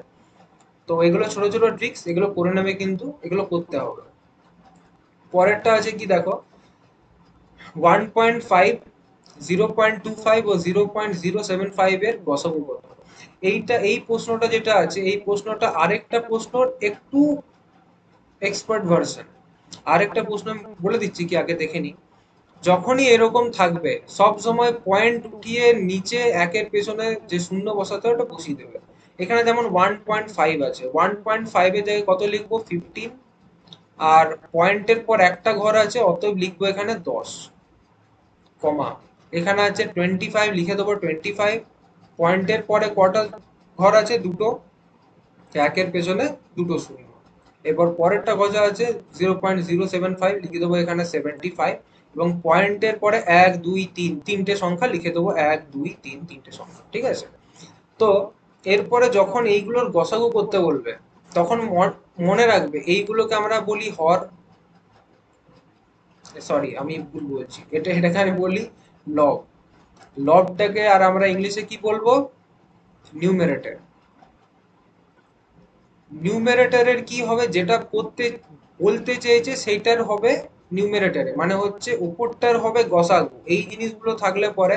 তো এগুলো ছোট ছোট ট্রিক্স, এগুলো করে নেবে, কিন্তু এগুলো করতে হবে। পরেরটা আছে কি দেখো, 1.5, 0.25 ও 0.075 এর গসাগু কত? এই প্রশ্নটা যেটা আছে, এই প্রশ্নটা আরেকটা প্রশ্নর একটু এক্সপার্ট ভার্সন। আরেকটা প্রশ্ন আমি বলে দিচ্ছি, কি আগে দেখে নি। যখনই এরকম থাকবে, সব সময় পয়েন্ট উঠিয়ে নিচে একের পেছনে যে শূন্য বসাতে হয় ওটা বসিয়ে দেবে। এখানে যেমন 1.5 আছে, 1.5 এর জায়গায় কত লিখবো, 15, আর পয়েন্টের পর একটা ঘর আছে, অতএব লিখবো এখানে 10, কমা এখানে আছে 25, লিখে দেবো 25, পয়েন্টের পরে কটা ঘর আছে, দুটো, একের পেছনে দুটো শূন্য। এরপর পরেরটা গজা আছে 0.075, লিখে দেবো এখানে 75, এবং পয়েন্টের পরে 1 2 3 তিনটে সংখ্যা লিখে দেবো, 1 2 3 তিনটে সংখ্যা, ঠিক আছে। তো এরপরে যখন এইগুলোর গসাগু করতে বলবে, তখন মনে রাখবে এইগুলোকে আমরা বলি হর, সরি আমি ভুল বলছি, এটাকে আমি বলি লব। লবটাকে আর আমরা ইংলিশে কি বলবো, নিউমেরেটর। নিউমেরেটরের কি হবে, যেটা করতে বলতে চেয়েছে সেইটার হবে নিউমেরেটরে, মানে হচ্ছে উপরটার হবে গসাগু, এই জিনিসগুলো থাকলে পরে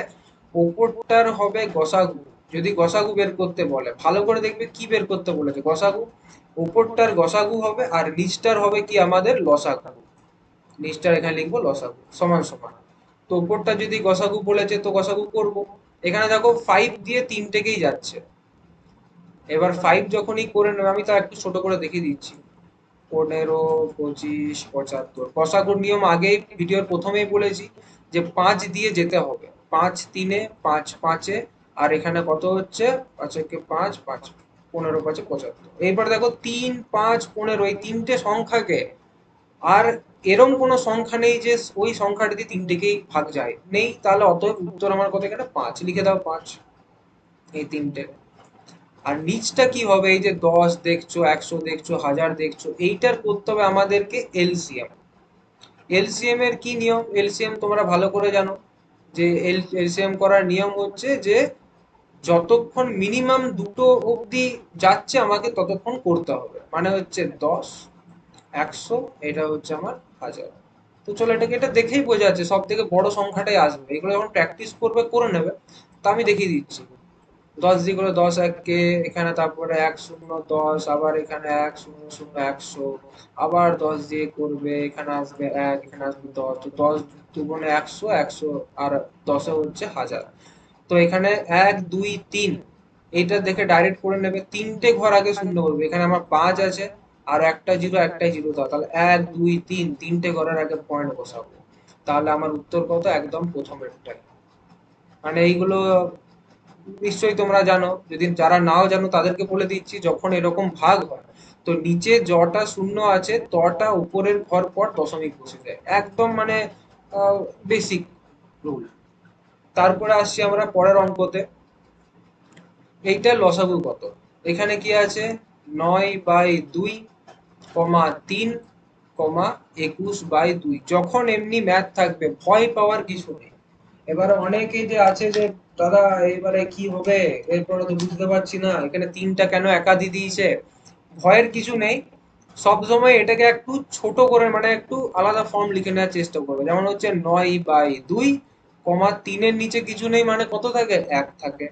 উপরটার হবে গসাগু। যদি গসাগু বের করতে বলে, ভালো করে দেখবে কি বের করতে বলেছে, গসাগু, উপরটার গসাগু হবে আর নিচটার হবে কি আমাদের লসাগু। নিচটার এখানে লিখবো লসাগু সমান সমান। তো উপরটা যদি গসাগু বলেছে তো গসাগু করব। এখানে দেখো 5 দিয়ে তিনটেকেই যাচ্ছে, এবার 5 যখনই করে নেবে, আমি তা একটু ছোট করে দেখিয়ে দিচ্ছি, 15 25 75, কষাগুর নিয়ম আগেই ভিডিওর প্রথমেই বলেছি যে 5 দিয়ে যেতে হবে, 5 3 5 5, আর এখানে কত হচ্ছে, 5 একে 5 5, 15 5 75। এইবার দেখো 3 5 15 এই তিনটে সংখ্যাকে, আর এরম কোনো সংখ্যা নেই যে ওই সংখ্যাটা দিয়ে তিনটেকেই ভাগ যায়, নেই, তাহলে অতএব উত্তর আমার কত, এখানে 5, লিখে দাও 5, এই তিনটে। আর নিচটা কি হবে, এই যে 10 দেখছো, 100 দেখছো, 1000 দেখছো, এইটার করতে হবে আমাদেরকে এলসিএম। এলসিএম এর কি নিয়ম, এলসিএম তোমরা ভালো করে জানো, যে এলসিএম করার নিয়ম হচ্ছে যে যতক্ষণ মিনিমাম দুটো অবধি যাচ্ছে আমাকে ততক্ষণ করতে হবে, মানে হচ্ছে 10 100, এটা হচ্ছে আমার 1000। তো চলো এটাকে, এটা দেখেই বোঝা যাচ্ছে সব থেকে বড় সংখ্যাটাই আসবে, এগুলো যখন প্র্যাকটিস করবে করে নেবে। তা আমি দেখিয়ে দিচ্ছি, 10 দিয়ে করে 10 এককে, এখানে তারপরে 1 0 10, আবার এখানে 1 0 0 100, আবার 10 দিয়ে করবে, এখানে আসবে 1, এখানে আসবে 10, তো 10 দুগুণে 100, 100 আর 10 হচ্ছে 1000। তো এখানে 1 2 3, এইটা দেখে ডাইরেক্ট করে নেবে, তিনটে ঘর আগে শূন্য করবে, এখানে আমার 5 আছে আর একটা জিরো, একটাই জিরো দাও, তাহলে 1 2 3 তিনটে ঘরের আগে পয়েন্ট বসাবো, তাহলে আমার উত্তর কত, একদম প্রথমেরটাই। মানে এইগুলো নিশ্চয়ই তোমরা জানো, যদি যারা নাও জানো তাদেরকে বলে দিচ্ছি, যখন এরকম ভাগ হয় তো নিচে জটা শূন্য আছে তটা উপরের ঘর পর দশমিক বসে যায়, একদম মানে বেসিক রুল। তারপরে আসছি আমরা পরের অঙ্কতে, এইটা লসাগু কত, এখানে কি আছে, 9/2, 3, 21/2। যখন এমনি ম্যাথ থাকবে ভয় পাওয়ার কিছু নেই। এবারে অনেকে যে আছে যে দাদা এবারে কি হবে, এরপরে তো বুঝতে পারছি না, এখানে তিনটা কেন একা দিয়ে দিয়েছে, ভয়ের কিছু নেই। সব সময় এটাকে একটু ছোট করে, মানে একটু আলাদা ফর্ম লিখে নেওয়ার চেষ্টা করবে, যেমন হচ্ছে 9/2, 3-এর নিচে কিছু নেই, মানে কত থাকে, 1 থাকে,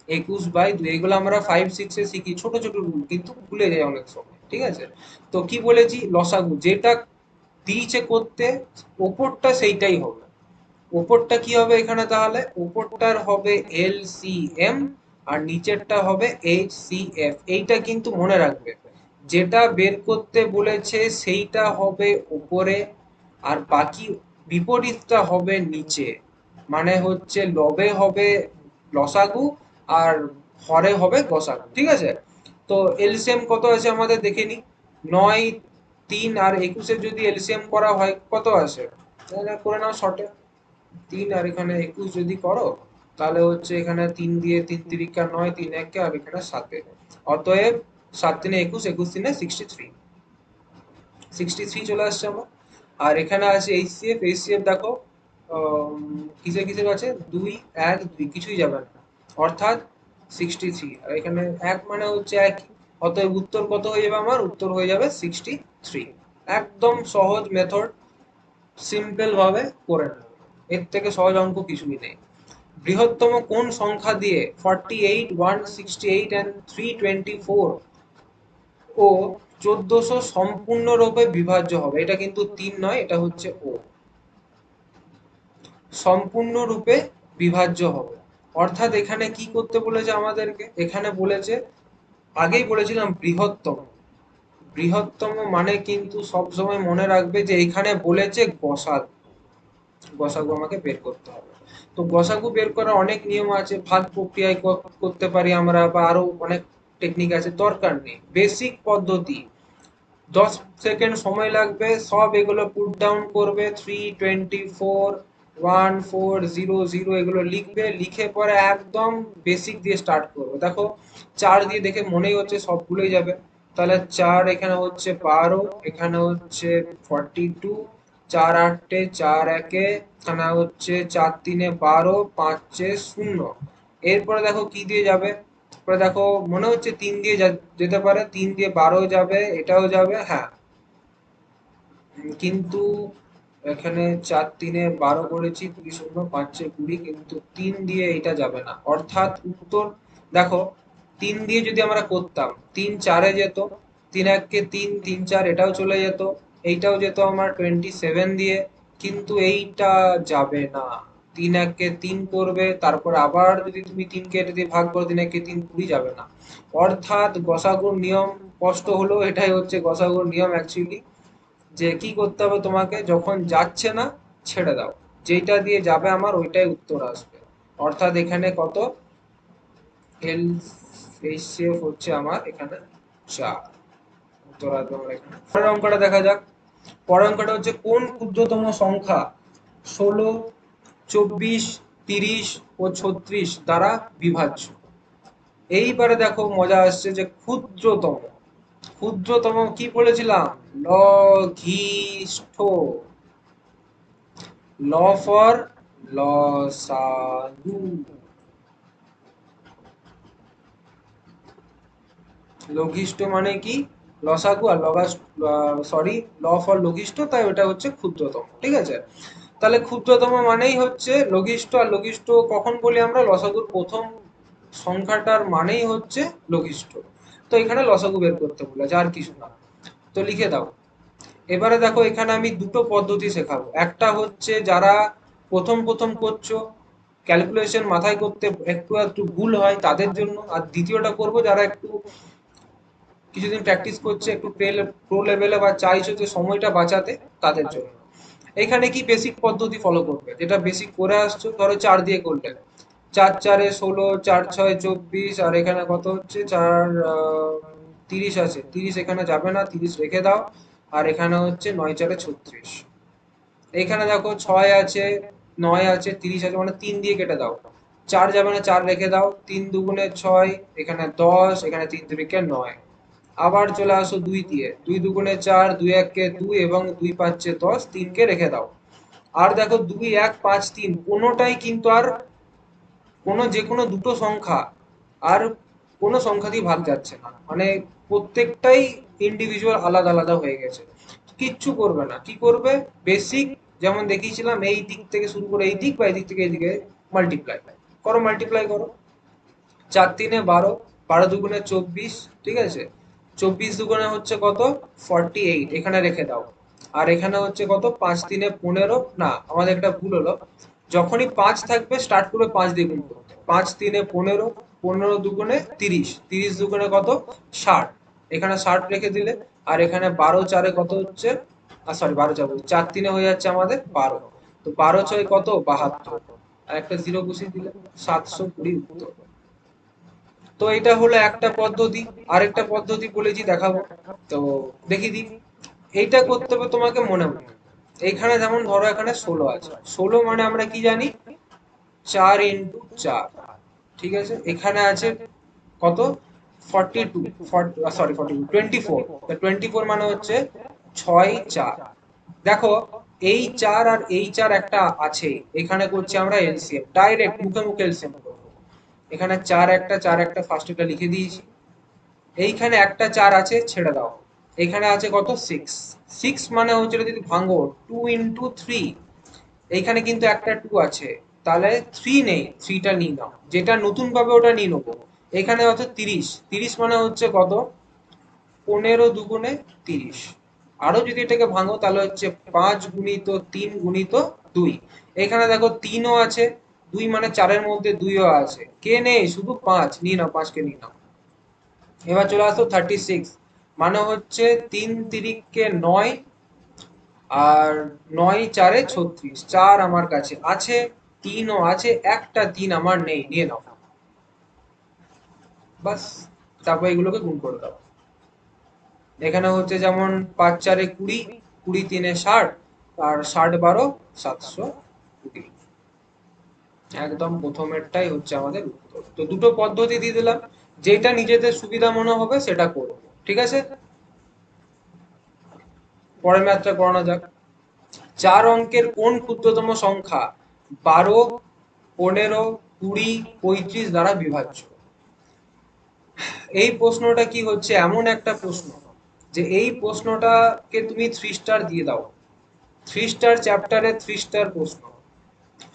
21/2, এগুলো আমরা 5 6 এ শিখি, ছোট ছোট রুল কিন্তু ভুলে যাই অনেক সময়, ঠিক আছে। তো কি বলেছি, লসাগু যেটা দিয়েছে করতে, ওপরটা সেইটাই হবে। উপরটা কি হবে এখানে, তাহলে উপরটার হবে এলসিএম আর নিচেরটা হবে এইচসিএফ। এইটা কিন্তু মনে রাখবে, যেটা বের করতে বলেছে সেইটা হবে উপরে, আর বাকি বিপরীতটা হবে নিচে, মানে হচ্ছে লবে হবে লসাগু আর হরে হবে গসাগু, ঠিক আছে। তো এলসিএম কত আছে আমাদের দেখে নি, 9 3 আর 21 যদি এলসিএম করা হয় কত আসে, তাহলে করে নাও শর্টে, 3 আর এখানে 21 যদি করো, তাহলে হচ্ছে এখানে 3 দিয়ে 3 তিরিকা 9, 3 একে, আর এখানে 7, অতএব 7 3 21, 21 3 63, 63 চলে আসছে আমার। আর এখানে আছে এইচসিএফ, এইচসিএফ দেখো কিসে কিসে আছে, 2 1 2 কিছুই যাবে না, অর্থাৎ 63, আর এখানে 1 মানে হচ্ছে একই, অতএব উত্তর কত হয়ে যাবে আমার, উত্তর হয়ে যাবে 63। একদম সহজ মেথড, সিম্পল ভাবে করে নেবে, এর থেকে সহজ অঙ্ক কিছুই নেই। বৃহত্তম কোন সংখ্যা দিয়ে 48 168 and 324 ও 1400 সম্পূর্ণরূপে বিভাজ্য হবে, এটা কিন্তু 3 নয়, এটা হচ্ছে ও, সম্পূর্ণরূপে বিভাজ্য হবে। অর্থাৎ এখানে কি করতে বলেছে আমাদেরকে, এখানে বলেছে আগেই বলেছিলাম বৃহত্তম। বৃহত্তম মানে কিন্তু সবসময় মনে রাখবে যে এখানে বলেছে গসাগু। গসাগু আমাকে বের করতে হবে। তো গসাগু বের করার অনেক নিয়ম আছে, ভাগ প্রক্রিয়ায় করতে পারি আমরা, বা আরো অনেক টেকনিক আছে, দরকার নেই। বেসিক পদ্ধতি, 10 সেকেন্ড সময় লাগবে, সব এগুলো পুট ডাউন করবে, 324 1400 এগুলো লিখবে, লিখে পরে একদম বেসিক দিয়ে স্টার্ট করবে। দেখো 4 দিয়ে দেখে মনেই হচ্ছে সবগুলোই যাবে। তাহলে 4 এখানে হচ্ছে 12, এখানে হচ্ছে 42, 4 8 4 1, এখানে হচ্ছে 4 3 12, 5 6 0। এরপরে দেখো কি দিয়ে যাবে, তারপরে দেখো মনে হচ্ছে 3 দিয়ে যেতে পারে, 3 দিয়ে 12 যাবে, এটাও যাবে, হ্যাঁ। কিন্তু এখানে 4 3 12 করেছি, 20 5 6 20, কিন্তু 3 দিয়ে এটা যাবে না, অর্থাৎ উত্তর দেখো 3 দিয়ে যদি আমরা করতাম 3 4 যেত, 3 1 3, 3 4 এটাও চলে যেত, এইটাও যেত আমার 27 দিয়ে, কিন্তু এইটা যাবে না। 3 1 3 করবে, তারপর আবার যদি তুমি 3 কে এটা দিয়ে ভাগ করো, 3 1 3 20 যাবে না। অর্থাৎ গসাগুর নিয়ম, কষ্ট হলো, এটাই হচ্ছে গসাগুর নিয়ম অ্যাকচুয়ালি, যে কি করতে হবে তোমাকে, যখন যাচ্ছে না ছেড়ে দাও, যেটা দিয়ে যাবে আমার ওইটাই উত্তর আসবে। অর্থাৎ এখানে কত, এল এইচসিএফ হচ্ছে আমার এখানে 4, উত্তর আসবে আমার এখানে। পরের অঙ্কটা দেখা যাক। পরের অঙ্কটা হচ্ছে কোন ক্ষুদ্রতম সংখ্যা 16, 24, 30 ও 36 দ্বারা বিভাজ্য। এইবারে দেখো মজা আসছে, যে ক্ষুদ্রতম, ক্ষুদ্রতম কি বলেছিলাম, লঘিষ্ঠ, ল ফর লসাগু। লঘিষ্ঠ মানে কি, লসাগু, আর লগা, সরি, ল ফর লঘিষ্ঠ, তাই ওটা হচ্ছে ক্ষুদ্রতম, ঠিক আছে। তাহলে ক্ষুদ্রতম মানেই হচ্ছে লঘিষ্ঠ, আর লঘিষ্ঠ কখন বলি আমরা, লসাগুর প্রথম সংখ্যাটার মানেই হচ্ছে লঘিষ্ঠ। তো এখানে লসাগু বের করতে বলেছে, আর কিছু না। তো লিখে দাও। এবারে দেখো এখানে আমি দুটো পদ্ধতি শেখাবো, একটা হচ্ছে যারা প্রথম প্রথম করছো, ক্যালকুলেশন মাথায় করতে একটু একটু ভুল হয় তাদের জন্য, আর দ্বিতীয়টা করব যারা একটু কিছুদিন প্র্যাকটিস করছে, একটু প্রো লেভেলে বা চাইছো যে সময়টা বাঁচাতে, তাদের জন্য। এখানে কি বেসিক পদ্ধতি ফলো করবে, যেটা বেসিক করে আসছো, ধরো 4 দিয়ে করলে, 4 4 16, 4 6 24, আর এখানে কত হচ্ছে 4 30 আছে, 30 এখানে যাবে না, 30 রেখে দাও। আর এখানে হচ্ছে 9 4 36, এখানে দেখো 6 আছে, 9 আছে, 30 আছে, মানে 3 দিয়ে কেটে দাও। 4 যাবে না, 4 রেখে দাও, 3 2 6, এখানে 10, এখানে 3 3 9। আবার চলে আসো 2 দিয়ে, 2 2 4, 2 1 2, এবং 2 5 10, 3 কে রেখে দাও। আর দেখো 2 1 5 3 কোনোটাই কিন্তু আর, যে কোনো দুটো সংখ্যা আর কোনো সংখ্যা দিয়ে ভাগ যাচ্ছে না, মানে প্রত্যেকটাই ইন্ডিভিজুয়াল আলাদা আলাদা হয়ে গেছে। কিচ্ছু করবে না, কি করবে, বেসিক যেমন দেখিয়েছিলাম, এই দিক থেকে শুরু করে এই দিক, বা এই দিক থেকে এই দিকে মাল্টিপ্লাই করো, মাল্টিপ্লাই করো। 4 3 12, 12 2 24, ঠিক আছে। 24 2 হচ্ছে কত, 48, এখানে রেখে দাও। আর এখানে হচ্ছে কত, 5 3 15, না আমাদের একটা ভুল হলো, যখনই 5 থাকবে স্টার্ট করবে 5 দিয়ে গুণ করতে, 5 3 15, 15 2 30, 30 2 কত, 60, এখানে 60 রেখে দিলে। আর এখানে 12 4 কত হচ্ছে, সরি 12 4 4 3 হয়ে যাচ্ছে আমাদের 12, তো 12 6 কত, 72, আর একটা জিরো বসিয়ে দিলে 720 উত্তর। তো এটা হলো একটা পদ্ধতি। আরেকটা পদ্ধতি বলেছি দেখাবো, তো দেখি দিই। এইটা করতে হবে তোমাকে মনে মনে। এইখানে যেমন ধরো এখানে 16 আছে, 16 মানে আমরা কি জানি, 4 ইন্টু 4, ঠিক আছে। এখানে আছে কত, 42, সরি 42, 24, 24 মানে হচ্ছে 6 4। দেখো এই 4 আর এই 4 একটা আছে, এখানে করছি আমরা এলসিএম, ডাইরেক্ট মুখে মুখে এলসিএম করবো। এখানে 4 একটা 4 একটা, ফার্স্ট এটা লিখে দিয়েছি। এইখানে একটা 4 আছে, ছেড়ে দাও। এখানে আছে কত, 6, 6 মানে হচ্ছে এটা যদি ভাঙো 2 ইন্টু 3, এইখানে কিন্তু একটা 2 আছে, তাহলে 3 নেই, 3টা নিয়ে নাও, যেটা নতুন পাবে ওটা নিয়ে নেবো। এখানে হচ্ছে 30, 30 মানে হচ্ছে কত, 15 2 30। আরো যদি এটাকে ভাঙো তাহলে হচ্ছে 5 গুণিত 3 গুণিত 2। এখানে দেখো 3ও আছে, 2 মানে 4 এর মধ্যে 2ও আছে, কে নেই, শুধু 5 নিয়ে নাও, 5 কে নিয়ে নাও। এবার চলে আসতো 36, মানে হচ্ছে 3 তিরিককে 9, আর 9 4 36, 4 আমার কাছে আছে, 3ও আছে, একটা 3 আমার নেই, নিয়ে নাও। বাস, তারপর এগুলোকে গুণ করে দাও। এখানে হচ্ছে যেমন 5 4 20, 20 3 60, আর 60 12 720। একদম প্রথমেরটাই হচ্ছে আমাদের উত্তর। তো দুটো পদ্ধতি দিয়ে দিলাম, যেটা নিজেদের সুবিধা মনে হবে সেটা করবো, ঠিক আছে। পরের ম্যাথটা করানো যাক। 4 অঙ্কের কোন ক্ষুদ্রতম সংখ্যা 12, 15, 20, 35 দ্বারা বিভাজ্য? এই প্রশ্নটা কি হচ্ছে, এমন একটা প্রশ্ন যে এই প্রশ্নটাকে তুমি 3 স্টার দিয়ে দাও, 3 স্টার চ্যাপ্টারে 3 স্টার প্রশ্ন,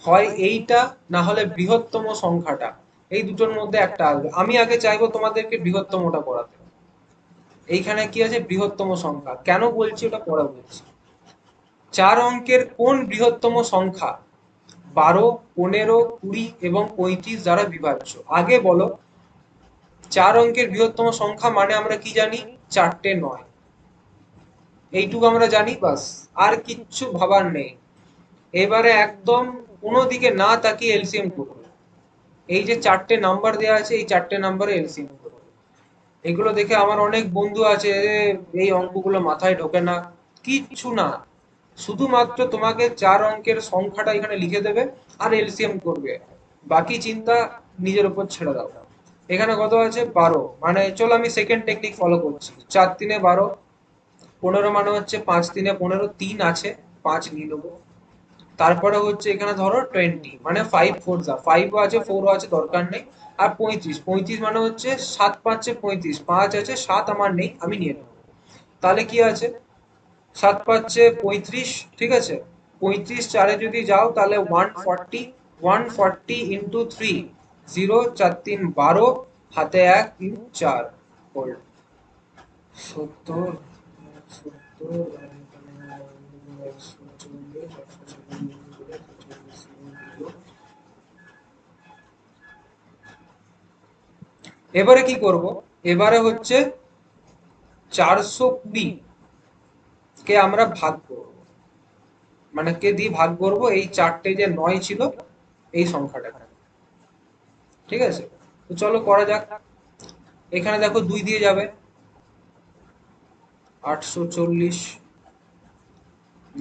হয় এইটা না হলে বৃহত্তম সংখ্যাটা, এই দুটোর মধ্যে একটা আসবে। আমি আগে চাইবো তোমাদেরকে বৃহত্তমটা করাতে। এইখানে কি আছে, বৃহত্তম সংখ্যা, কেন বলছি ওটা পরে বলছি। 4 অঙ্কের কোন বৃহত্তম সংখ্যা 12, 15, 20 এবং 35 দ্বারা বিভাজ্য? আগে বলো, 4 অঙ্কের বৃহত্তম সংখ্যা মানে আমরা কি জানি, 4টে 9, এইটুকু আমরা জানি, বাস, আর কিচ্ছু ভাবার নেই। এবারে একদম কোনো দিকে না তাকিয়ে এলসিএম করবে। এই যে 4টে নাম্বার দেওয়া আছে, এই 4টে নাম্বারে এলসিএম করবে। এগুলো দেখে আমার অনেক বন্ধু আছে, এই অঙ্কগুলো মাথায় ঢোকে না, কিচ্ছু না, শুধুমাত্র তোমাকে 4 অঙ্কের সংখ্যাটা এখানে লিখে দেবে আর এলসিএম করবে, বাকি চিন্তা নিজের উপর ছেড়ে দাও। এখানে কত আছে, 12, মানে চলো আমি সেকেন্ড টেকনিক ফলো করছি, 4 3 12, 15 মানে হচ্ছে 5 3 15, 3 আছে, 5 নিয়ে নেবো। তারপরে হচ্ছে এখানে ধরো 20, মানে 5 4 যা 5ও আছে 4ও আছে, দরকার নেই। আর 35, 35 মানে হচ্ছে 7 5 35, 5 আছে 7 আমার নেই, আমি নিয়ে নেবো। তাহলে কি আছে, 7 5 35, ঠিক আছে। 35 4-এ যদি যাও তাহলে 140, 140 ইন্টু 3, 0 4 3 12, হাতে 1 3 4, হোল্ড। 70, 70, 140, 140। এবারে কি করব, এবারে হচ্ছে 420 কে আমরা ভাগ করব, মানে কে দিয়ে ভাগ করব, এই 4টে যে 9 ছিল এই সংখ্যাটা, ঠিক আছে। তো চলো করা যাক। এখানে দেখো 2 দিয়ে যাবে, 840,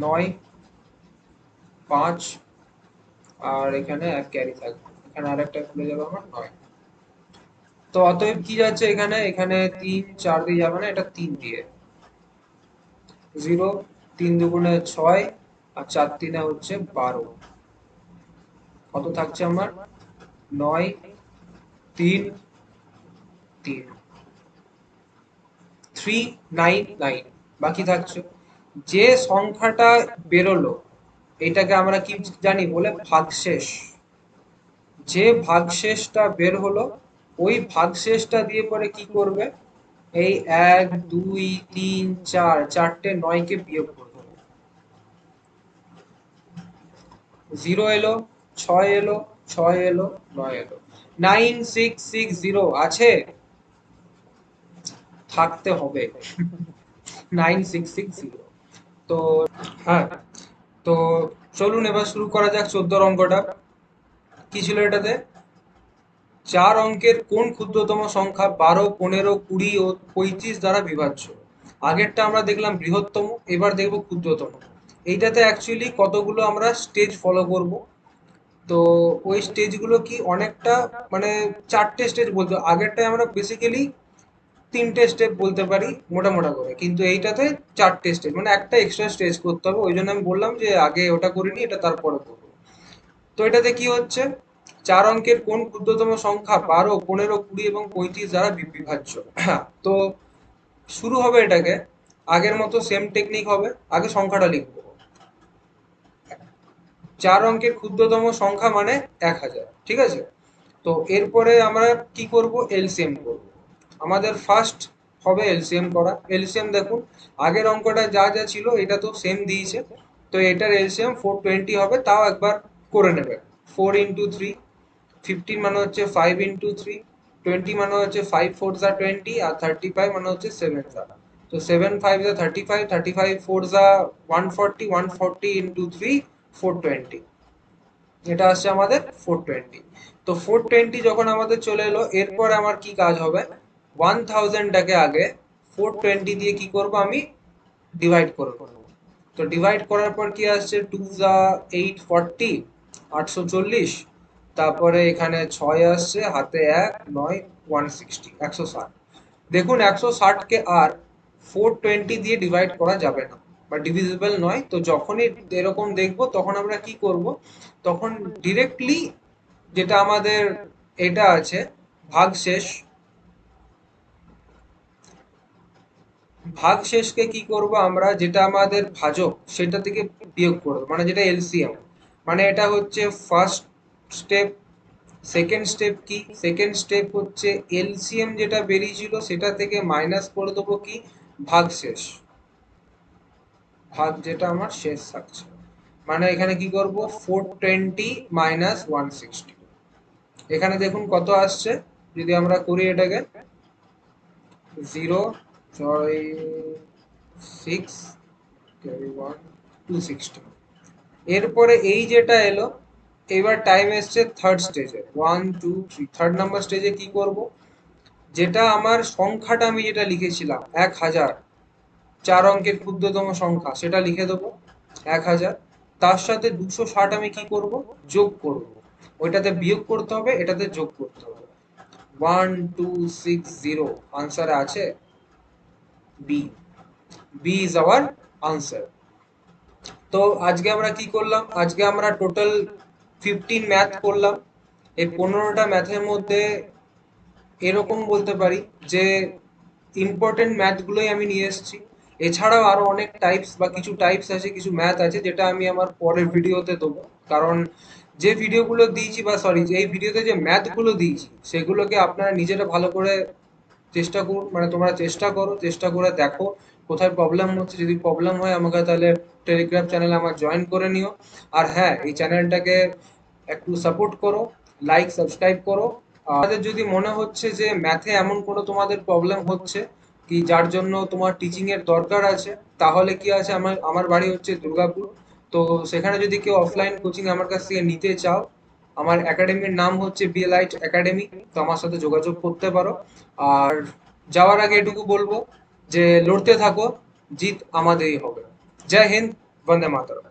9, 5, আর এখানে এক ক্যারি থাকবে, এখানে আরেকটা খুলে যাবে আমার 9। তো অতএব কি যাচ্ছে এখানে, এখানে 3 4 দিয়ে যাবে না, এটা 3 দিয়ে, 0 3 দুগুণে 6, আর 4 3-এ হচ্ছে 12, কত থাকছে আমার, 9 3 3, 399 বাকি থাকছে। যে সংখ্যাটা বেরোলো এটাকে আমরা কি জানি বলে, ভাগশেষ। যে ভাগশেষটা বের হলো ওই ভাগশেষটা দিয়ে পরে কি করবে, এই 1 2 3 4, 4টে 9-কে বিয়োগ করবে। 0 এলো, 6 এলো, 6 এলো, 9 এলো, 9660 আছে, থাকতে হবে 9660। তো হ্যাঁ, তো চলুন এবার শুরু করা যাক 14 অঙ্কটা। কি ছিল এটাতে, 4 অঙ্কের কোন ক্ষুদ্রতম সংখ্যা 12, 15, 20 ও 35 দ্বারা বিভাজ্য? আগেরটা আমরা দেখলাম বৃহত্তম, এবার দেখব ক্ষুদ্রতম। এইটাতে অ্যাকচুয়ালি কতগুলো আমরা স্টেজ ফলো করব। তো ওই স্টেজগুলো কি অনেকটা, মানে 4টে স্টেজ বলতে, আগেরটায় আমরা বেসিক্যালি 3টে স্টেপ বলতে পারি মোটা মোটা করে, কিন্তু এইটাতে 4টে স্টেজ, মানে একটা এক্সট্রা স্টেজ করতে হবে, ওই জন্য আমি বললাম যে আগে ওটা করিনি, এটা তারপরে করবো। তো এটাতে কি হচ্ছে, 4 অঙ্কের কোন ক্ষুদ্রতম সংখ্যা 12, 15, 20 এবং 35 দ্বারা বিভাজ্য? তো শুরু হবে এটাকে, আগের মতো সেম টেকনিক হবে, আগে সংখ্যাটা লিখবো। 4 অঙ্কের ক্ষুদ্রতম সংখ্যা মানে 1000, ঠিক আছে। তো এরপরে আমরা কি করব, এলসিএম করব। আমাদের ফার্স্ট হবে এলসিএম করা। এলসিএম দেখুন, আগের অঙ্কটা যা যা ছিল এটা তো সেম দিয়েছে, তো এটার এলসিএম 420 হবে, তাও একবার করে নেবে। 4 ইন্টু 3, 15 মানে হচ্ছে 5 ইন্টু 3, 20 মানে হচ্ছে 5 4 যা 20 আর 35 মানে হচ্ছে 7 যা, তো 7 5 যা 35, 35 4 যা 140, 140 ইন্টু 3 420, এটা আসছে আমাদের 420। তো 420 যখন আমাদের চলে এলো, এরপর আমার কি কাজ হবে, 1000টাকে আগে 420 দিয়ে কি করব, আমি ডিভাইড করব। তো ডিভাইড করার পর কি আসছে, 2 যা 8 40, 840, তারপরে এখানে 6 আসছে, হাতে 1 9 160, 160। দেখুন 160 কে আর 420 দিয়ে ডিভাইড করা যাবে না বা ডিভিজিবল নয়। তো যখনই এরকম দেখবো তখন আমরা কি করব, তখন ডিরেক্টলি যেটা আমাদের এটা আছে ভাগশেষ, ভাগশেষকে কি করব আমরা, যেটা আমাদের ভাজক সেটা থেকে বিয়োগ করব, মানে যেটা এলসিএম, মানে এটা হচ্ছে ফার্স্ট স্টেপ। সেকেন্ড স্টেপ কি, সেকেন্ড স্টেপ হচ্ছে এলসিএম যেটা বেরিয়েছিল সেটা থেকে মাইনাস করে দেবো কি, ভাগশেষ, ভাগ যেটা আমার শেষ থাকছে। মানে এখানে কি করব, 420 মাইনাস 160, এখানে দেখুন কত আসছে, যদি আমরা করি এটাকে, 0 6 260। এরপরে এই যেটা এলো, এবার টাইম এসছে থার্ড স্টেজে, 1 2 3, থার্ড নাম্বার স্টেজে কি করব, যেটা আমার সংখ্যাটা আমি যেটা লিখেছিলাম 1000, 4 অঙ্কের ক্ষুদ্রতম সংখ্যা, সেটা লিখে দেবো 1000, তার সাথে 260 আমি কি করব, যোগ করব। ওইটাতে বিয়োগ করতে হবে, এটাতে যোগ করতে হবে। 1260 আনসারে আছে B, B is our answer. তো আজকে আমরা কি করলাম, আজকে আমরা টোটাল 15 ম্যাথ করলাম। এই 15টা ম্যাথের মধ্যে এরকম বলতে পারি যে ইম্পর্টেন্ট ম্যাথগুলোই আমি নিয়ে এসেছি। এছাড়াও আরো অনেক টাইপস বা কিছু টাইপস আছে, কিছু ম্যাথ আছে যেটা আমি আমার পরের ভিডিওতে দেবো। কারণ যে ভিডিওগুলো দিয়েছি বা সরি এই ভিডিওতে যে ম্যাথগুলো দিয়েছি সেগুলোকে আপনারা নিজেরা ভালো করে চেষ্টা করুন, মানে তোমরা চেষ্টা করো, চেষ্টা করে দেখো কোথায় প্রবলেম হচ্ছে। যদি প্রবলেম হয় আমাকে তাহলে টেলিগ্রাম চ্যানেলে আমার জয়েন করে নিও। আর হ্যাঁ, এই চ্যানেলটাকে একটু সাপোর্ট করো, লাইক সাবস্ক্রাইব করো। আমাদের যদি মনে হচ্ছে যে ম্যাথে এমন কোনো তোমাদের প্রবলেম হচ্ছে কি যার জন্য তোমার টিচিং এর দরকার আছে, তাহলে কি আছে, আমার আমার বাড়ি হচ্ছে দুর্গাপুর। তো সেখানে যদি কেউ অফলাইন কোচিং আমার কাছ থেকে নিতে চাও, আমার একাডেমির নাম হচ্ছে বিএলাইট একাডেমি, তো আমার সাথে যোগাযোগ করতে পারো। আর যাওয়ার আগে এটুকু বলবো যে লড়তে থাকো, জিত আমাদেরই হবে। জয় হিন্দ, বন্দে মাতরম।